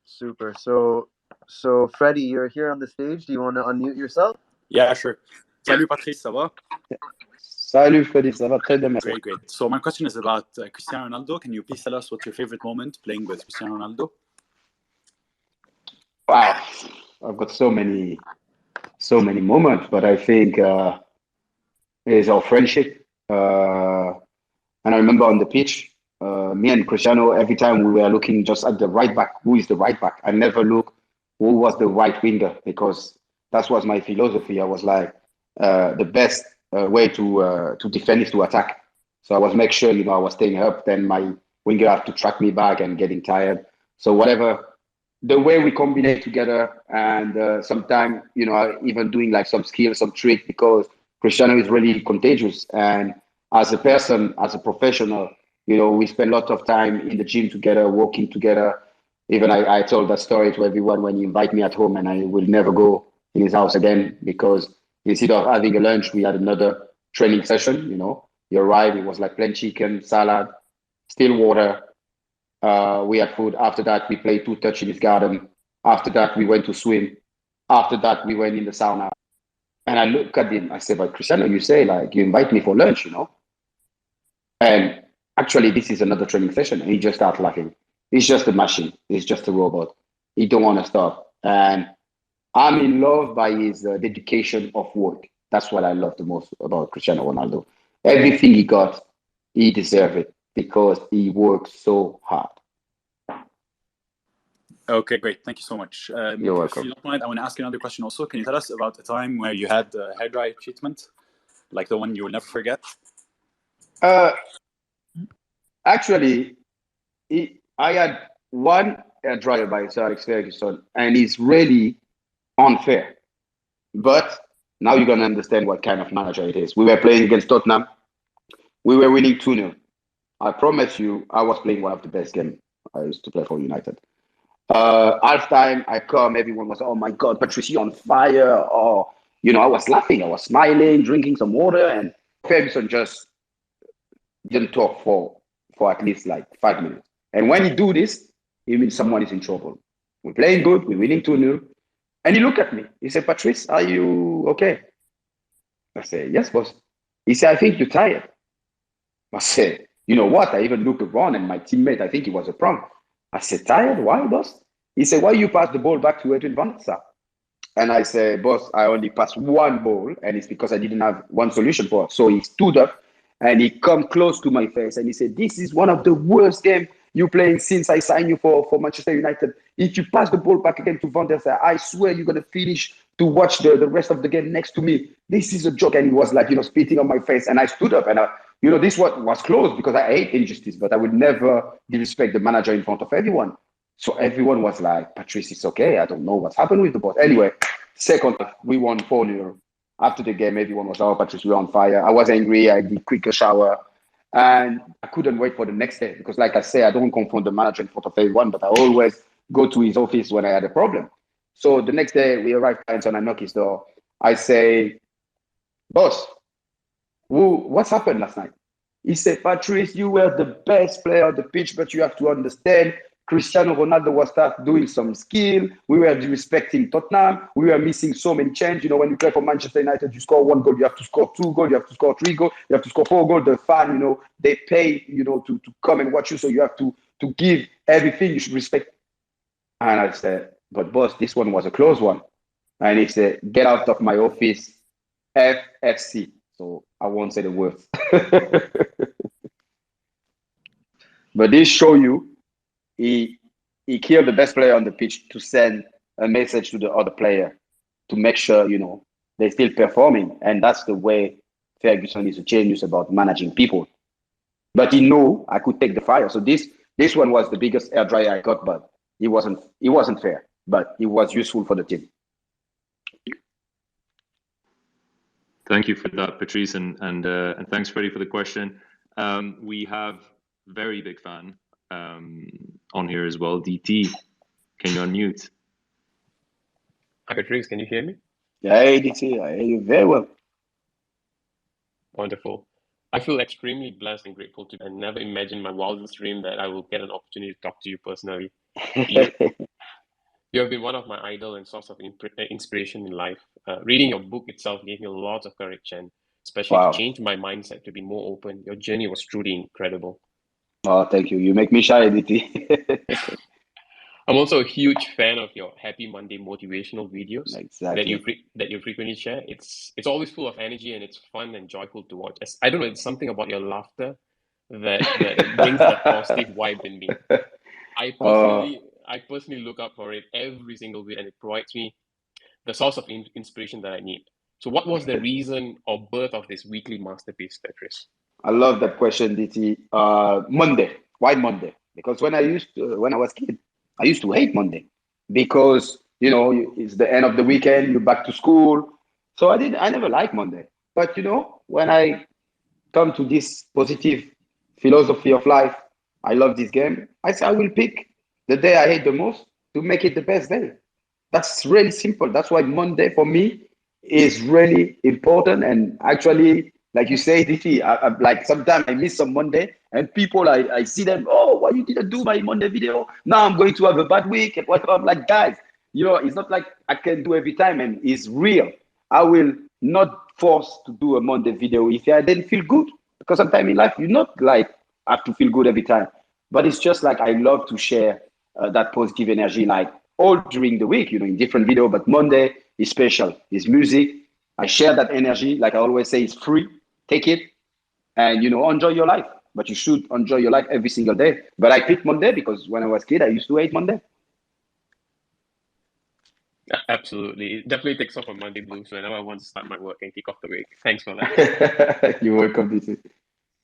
Super. So Freddie, you're here on the stage. Do you want to unmute yourself? Yeah, sure. Salut Patrice, ça va? Salut Freddie, ça va très bien, merci. Great. So my question is about Cristiano Ronaldo. Can you please tell us what's your favorite moment playing with Cristiano Ronaldo? Wow, I've got so many moments, but I think is our friendship. And I remember on the pitch, me and Cristiano, every time we were looking just at the right back, who is the right back? I never look who was the right winger, because that was my philosophy. I was like, the best way to defend is to attack. So I was make sure, I was staying up, then my winger had to track me back and getting tired. So whatever, the way we combine together, and sometimes, even doing like some skill, some trick, because Cristiano is really contagious. And as a person, as a professional, we spend a lot of time in the gym together, working together. Even I told that story to everyone when he invite me at home, and I will never go in his house again, because instead of having a lunch, we had another training session. You arrive, it was like plain chicken, salad, still water. We had food. After that, we played 2-touch in his garden. After that, we went to swim. After that, we went in the sauna. And I look at him, I say, but Cristiano, you say like you invite me for lunch, And actually, this is another training session. And he just started laughing. He's just a machine. He's just a robot. He don't want to stop. And I'm in love by his dedication of work. That's what I love the most about Cristiano Ronaldo. Everything he got, he deserved it, because he worked so hard. Okay, great. Thank you so much. You're welcome. If you don't mind, I want to ask you another question also. Can you tell us about a time where you had a hair dye treatment, like the one you will never forget? Actually, I had one hair dryer by Sir Alex Ferguson, and it's really unfair. But now you're going to understand what kind of manager it is. We were playing against Tottenham. We were winning 2-0. I promise you, I was playing one of the best games I used to play for United. Half time, I come, everyone was, oh my God, Patrice, you're on fire. Or, I was laughing, I was smiling, drinking some water, and Ferguson just didn't talk for at least like 5 minutes. And when he do this, it means someone is in trouble. We're playing good, we're winning 2-0. And he looked at me. He said, Patrice, are you okay? I said, yes, boss. He said, I think you're tired. I said, you know what? I even looked around, and my teammate, I think he was a prank. I said, tired? Why, boss? He said, why you pass the ball back to Edwin van der Sar? And I said, boss, I only passed one ball, and it's because I didn't have one solution for it. So he stood up, and he come close to my face, and he said, this is one of the worst games you playing since I signed you for Manchester United. If you pass the ball back again to Van der Sar, I swear you're going to finish to watch the rest of the game next to me. This is a joke. And he was like, spitting on my face. And I stood up, and this was close, because I hate injustice, but I would never disrespect the manager in front of everyone. So everyone was like, Patrice, it's okay. I don't know what's happened with the boss. Anyway, second, we won 4-0. After the game, everyone was, oh, Patrice, we're on fire. I was angry. I did quick shower. And I couldn't wait for the next day, because like I say, I don't confront the manager in front of everyone, but I always go to his office when I had a problem. So the next day we arrived and I knock his door. I say, boss, what's happened last night? He said, Patrice, you were the best player on the pitch, but you have to understand, Cristiano Ronaldo was start doing some skill. We were disrespecting Tottenham. We were missing so many chances. When you play for Manchester United, you score 1 goal, you have to score 2 goals, you have to score 3 goals, you have to score 4 goals. The fan, they pay, to come and watch you. So you have to give everything. You should respect. And I said, but boss, this one was a close one. And he said, get out of my office, FFC. So I won't say the words. But this show you, he killed the best player on the pitch to send a message to the other player to make sure, they're still performing. And that's the way Ferguson is a genius about managing people. But he knew I could take the fire. So this one was the biggest air dryer I got, but it wasn't fair, but it was useful for the team. Thank you for that, Patrice, and thanks, Freddie, for the question. We have very big fan on here as well. DT, can you unmute? Hi, Patrice, can you hear me? Yeah, DT, I hear you very well. Wonderful. I feel extremely blessed and grateful to. I never imagined my wildest dream that I will get an opportunity to talk to you personally. You, you have been one of my idol and source of inspiration in life. Reading your book itself gave me a lot of courage and especially to change my mindset to be more open. Your journey was truly incredible. Oh, thank you. You make me shy, DT. I'm also a huge fan of your Happy Monday motivational videos Exactly. that you frequently share. It's always full of energy and it's fun and joyful to watch. I don't know, it's something about your laughter that brings that positive vibe in me. I personally look up for it every single week, and it provides me the source of inspiration that I need. So, what was the reason or birth of this weekly masterpiece, Patrice? I love that question, DT. Monday. Why Monday? Because when I was kid, I used to hate Monday because it's the end of the weekend. You're back to school, so I never liked Monday. But when I come to this positive philosophy of life, I love this game. I say I will pick the day I hate the most to make it the best day. That's really simple. That's why Monday for me is really important. And actually, like you say, DT, like sometimes I miss some Monday and people, I see them, oh, why you didn't do my Monday video? Now I'm going to have a bad week. And whatever. I'm like, guys, it's not like I can do every time and it's real. I will not force to do a Monday video if I didn't feel good. Because sometimes in life, you're not like have to feel good every time. But it's just like I love to share that positive energy, like all during the week, in different video. But Monday is special. It's music. I share that energy. Like I always say, it's free. Take it and enjoy your life. But you should enjoy your life every single day. But I picked Monday because when I was a kid, I used to hate Monday. Absolutely. It definitely takes off on Monday blues whenever I want to start my work and kick off the week. Thanks for that. You're welcome, DT.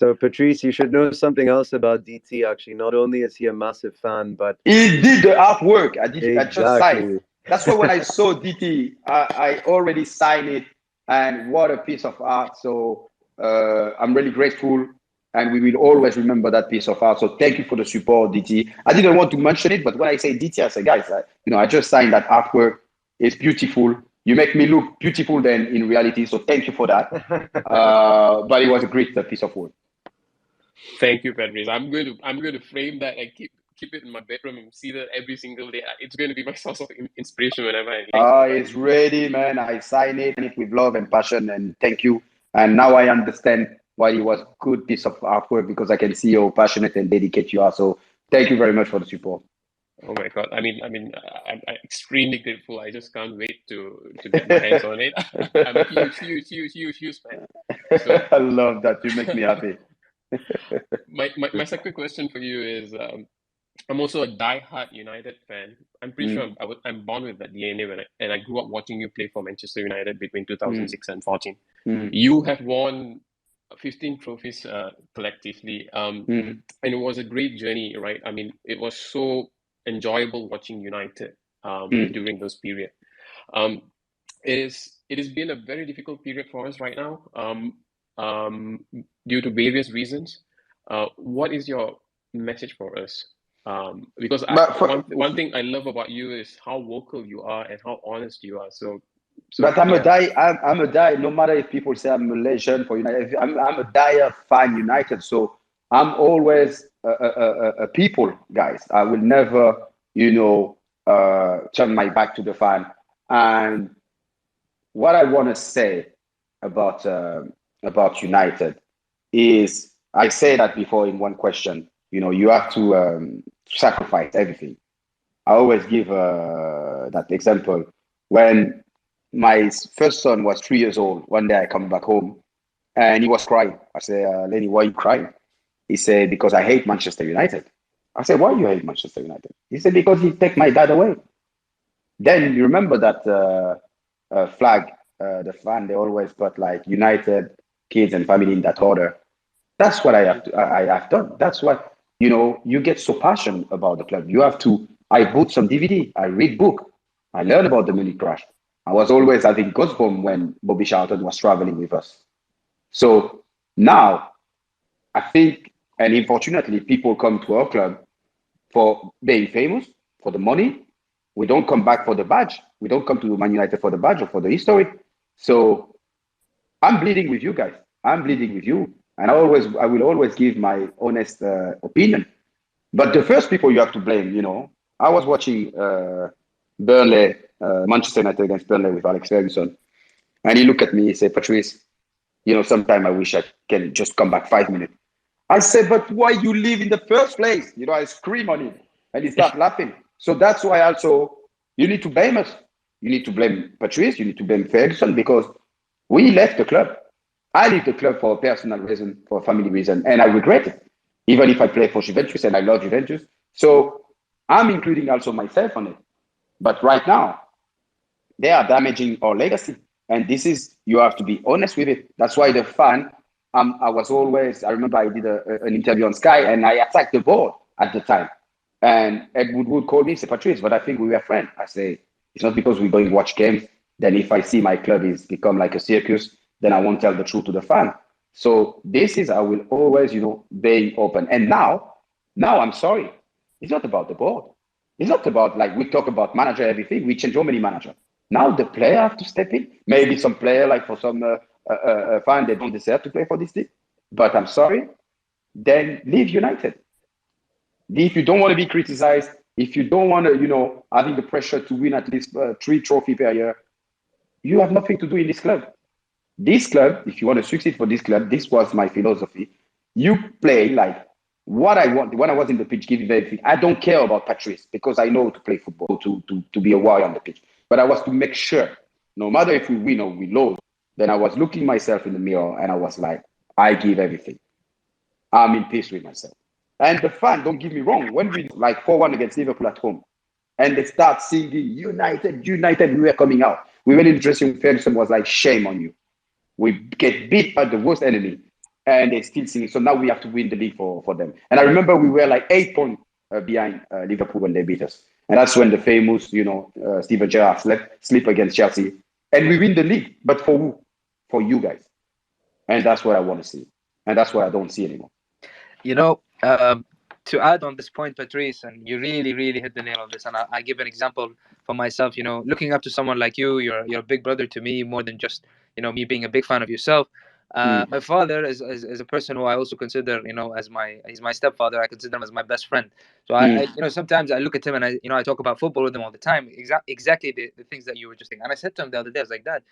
So, Patrice, you should know something else about DT, actually. Not only is he a massive fan, but he did the artwork. I just signed. Exactly. That's why when I saw DT, I already signed it. And what a piece of art. So I'm really grateful. And we will always remember that piece of art. So thank you for the support, DT. I didn't want to mention it, but when I say DT, I say, guys, I just signed that artwork. It's beautiful. You make me look beautiful then in reality. So thank you for that. But it was a great piece of work. Thank you, Patrice. I'm going to frame that and keep it in my bedroom and see that every single day. It's going to be my source of inspiration whenever I need. It's ready, man. I sign it with love and passion, and thank you. And now I understand why it was a good piece of artwork because I can see how passionate and dedicated you are. So thank you very much for the support. Oh my God! I'm extremely grateful. I just can't wait to get my hands on it. I'm a huge fan. So, I love that. You make me happy. my second question for you is, I'm also a die-hard United fan. I'm pretty sure I'm born with that DNA and I grew up watching you play for Manchester United between 2006 and 14. You have won 15 trophies collectively, and it was a great journey, right? I mean, it was so enjoyable watching United during those period. It has been a very difficult period for us right now, due to various reasons. What is your message for us? Because one thing I love about you is how vocal you are and how honest you are. But I'm a die. No matter if people say I'm a legend for United, I'm a die fan United. So I'm always a people, guys. I will never, turn my back to the fan. And what I want to say about United is, I say that before in one question. You have to sacrifice everything. I always give that example when my first son was 3 years old. One day I come back home and he was crying. I say, Lenny, why are you crying? He said, because I hate Manchester United. I said, why do you hate Manchester United? He said, because he take my dad away. Then you remember that flag, the fan, they always put like United, kids and family in that order. That's what I have done. That's what, you get so passionate about the club. You have to, I bought some DVD, I read book, I learned about the Munich crash. I was always having goosebumps when Bobby Charlton was traveling with us. So now, I think, and unfortunately, people come to our club for being famous, for the money. We don't come back for the badge. We don't come to Man United for the badge or for the history. So I'm bleeding with you guys. I'm bleeding with you. and I will always give my honest opinion. But the first people you have to blame, I was watching Burnley, Manchester United against Burnley with Alex Ferguson, and he looked at me, he said, Patrice, sometime I wish I can just come back 5 minutes. I said, but why you leave in the first place? I scream on him, and he start laughing. So that's why also you need to blame us. You need to blame Patrice, you need to blame Ferguson, because we left the club. I left the club for a personal reason, for a family reason, and I regret it. Even if I play for Juventus and I love Juventus. So I'm including also myself on it. But right now, they are damaging our legacy. And you have to be honest with it. That's why the fan, I remember I did an interview on Sky, and I attacked the board at the time. And Ed Woodward called me and said, Patrice, but I think we were friends. I say, it's not because we're going to watch games. Then if I see my club is become like a circus, then I won't tell the truth to the fan. So I will always, be open. And now I'm sorry. It's not about the board. It's not about, like, we talk about manager, everything. We change how many managers. Now the player have to step in. Maybe some player, like for some fan, they don't deserve to play for this team. But I'm sorry. Then leave United. If you don't want to be criticized, if you don't want to, having the pressure to win at least 3 trophies per year, you have nothing to do in this club. This club, if you want to succeed for this club, this was my philosophy. You play like what I want. When I was in the pitch, giving everything. I don't care about Patrice because I know to play football, to be a warrior on the pitch. But I was to make sure, no matter if we win or we lose, then I was looking myself in the mirror and I was like, I give everything. I'm in peace with myself. And the fan, don't get me wrong, when we like 4-1 against Liverpool at home, and they start singing United, United, we were coming out. We went in the dressing room, Ferguson was like, shame on you. We get beat by the worst enemy, and they still singing. So now we have to win the league for them. And I remember we were like 8 points behind Liverpool when they beat us. And that's when the famous, Steven Gerrard sleep against Chelsea. And we win the league. But for who? For you guys. And that's what I want to see. And that's what I don't see anymore. To add on this point, Patrice, and you really, really hit the nail on this. And I give an example for myself. Looking up to someone like you, you're a big brother to me, more than just me being a big fan of yourself. My father is a person who I also consider he's my stepfather. I consider him as my best friend. So I sometimes I look at him and I talk about football with him all the time. Exactly the things that you were just saying. And I said to him the other day, I was like, Dad,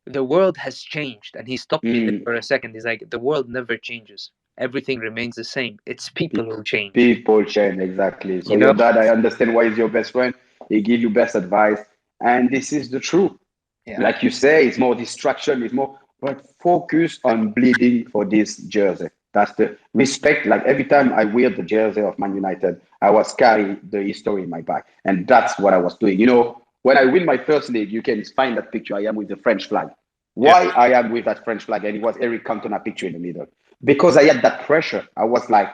the world has changed. And he stopped me there for a second. He's like, the world never changes. Everything remains the same. It's people who change. People change, exactly. So your dad, I understand why he's your best friend. He gives you best advice. And this is the truth. Yeah. Like you say, it's more distraction, but focus on bleeding for this jersey. That's the respect. Like every time I wear the jersey of Man United, I was carrying the history in my back. And that's what I was doing. When I win my first league, you can find that picture. I am with the French flag. Why I am with that French flag? And it was Eric Cantona picture in the middle. Because I had that pressure. I was like,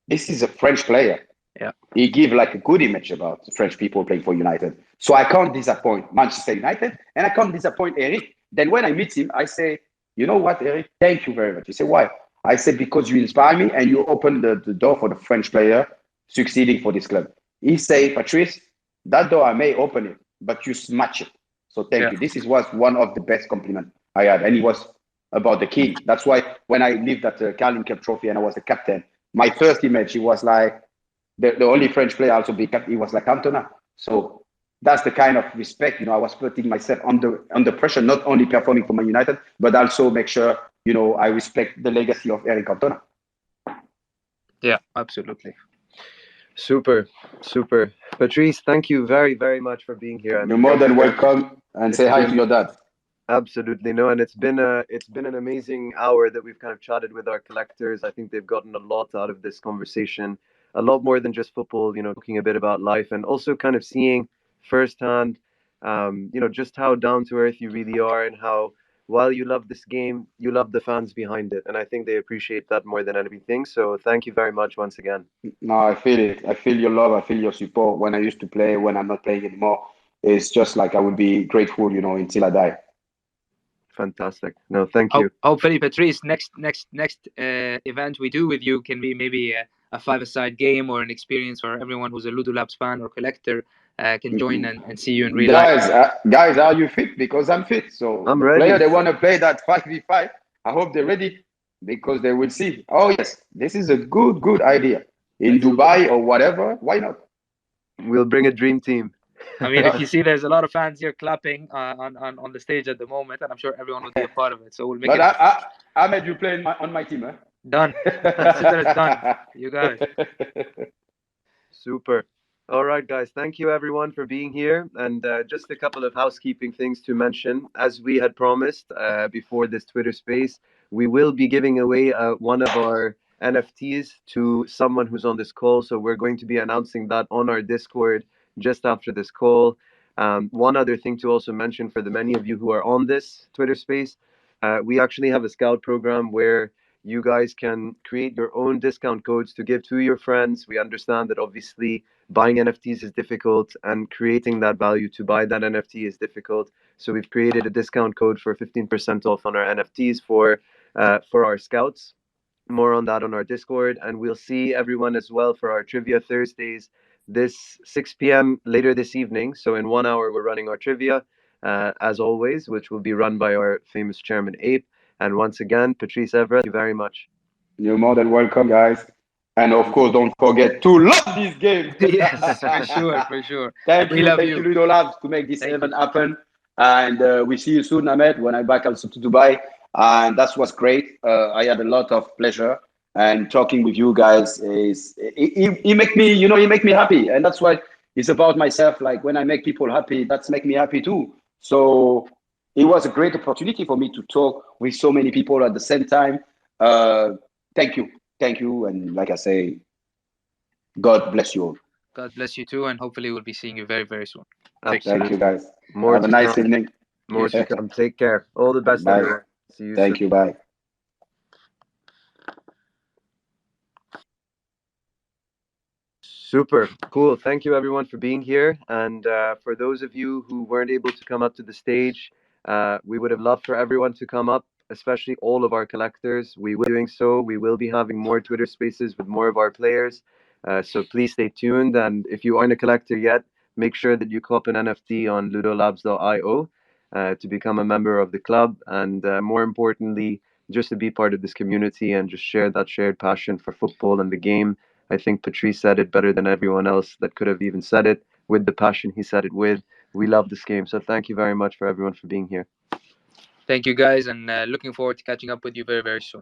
this is a French player. Yeah. He gave like a good image about French people playing for United. So I can't disappoint Manchester United and I can't disappoint Eric. Then when I meet him, I say, you know what, Eric? Thank you very much. He said, why? I said, because you inspire me and you open the door for the French player succeeding for this club. He said, Patrice, that door I may open it, but you smash it. So thank you. This was one of the best compliments I had. And he was about the king. That's why when I lived at the Carling Cup trophy and I was the captain, my first image, he was like the only French player also be captain. He was like Cantona. So that's the kind of respect, I was putting myself under pressure, not only performing for Man United, but also make sure, I respect the legacy of Eric Cantona. Yeah, absolutely. Super. Patrice, thank you very, very much for being here. You're more than welcome, and say hi to your dad. Absolutely. No, and it's been an amazing hour that we've kind of chatted with our collectors. I think they've gotten a lot out of this conversation, a lot more than just football, talking a bit about life and also kind of seeing firsthand, just how down to earth you really are and how while you love this game, you love the fans behind it. And I think they appreciate that more than anything. So thank you very much once again. No, I feel it. I feel your love. I feel your support. When I used to play, when I'm not playing anymore, it's just like I would be grateful, until I die. Fantastic. No, thank you. Hopefully, Patrice, next event we do with you can be maybe a five-a-side game or an experience for everyone who's a Ludo Labs fan or collector can join and see you in real life. Guys, are you fit? Because I'm fit. So I'm the ready. player they want to play that 5v5, I hope they're ready. because they will see, oh yes, this is a good idea. In Dubai or whatever, why not? We'll bring a dream team. I mean, if you see, there's a lot of fans here clapping on the stage at the moment, and I'm sure everyone will be a part of it. So we'll make But it. I made you play on my team, huh? Done. Consider it done. You got it. Super. All right, guys. Thank you, everyone, for being here. And just a couple of housekeeping things to mention. As we had promised before this Twitter space, we will be giving away one of our NFTs to someone who's on this call. So we're going to be announcing that on our Discord just after this call. One other thing to also mention for the many of you who are on this Twitter space, we actually have a scout program where you guys can create your own discount codes to give to your friends. We understand that obviously buying NFTs is difficult and creating that value to buy that NFT is difficult. So we've created a discount code for 15% off on our NFTs for our scouts. More on that on our Discord, and we'll see everyone as well for our Trivia Thursdays this 6 p.m. later this evening. So in 1 hour, we're running our trivia as always, which will be run by our famous chairman Ape. And once again, Patrice, Evra, thank you very much. You're more than welcome, guys. And of course, don't forget to love this game. Yes, for sure, for sure. Thank We you, love thank you, Ludo Labs, to make this event happen. And we see you soon, Ahmed, when I'm back also to Dubai. And that was great. I had a lot of pleasure. And talking with you guys is it make me, it make me happy. And that's why it's about myself. Like when I make people happy, that's make me happy too. So it was a great opportunity for me to talk with so many people at the same time. Thank you, and like I say, God bless you all. God bless you too, and hopefully we'll be seeing you very, very soon. Thank you, guys. More Have a nice evening. More to come. Take care. All the best, Bye. everyone. See you Thank soon. you. Bye. Super cool. Thank you, everyone, for being here. And for those of you who weren't able to come up to the stage, we would have loved for everyone to come up, especially all of our collectors. We will be doing so. We will be having more Twitter spaces with more of our players. So please stay tuned. And if you aren't a collector yet, make sure that you cop an NFT on ludolabs.io to become a member of the club. And more importantly, just to be part of this community and just share that shared passion for football and the game. I think Patrice said it better than everyone else that could have even said it with the passion he said it with. We love this game. So thank you very much for everyone for being here. Thank you, guys, and looking forward to catching up with you very, very soon.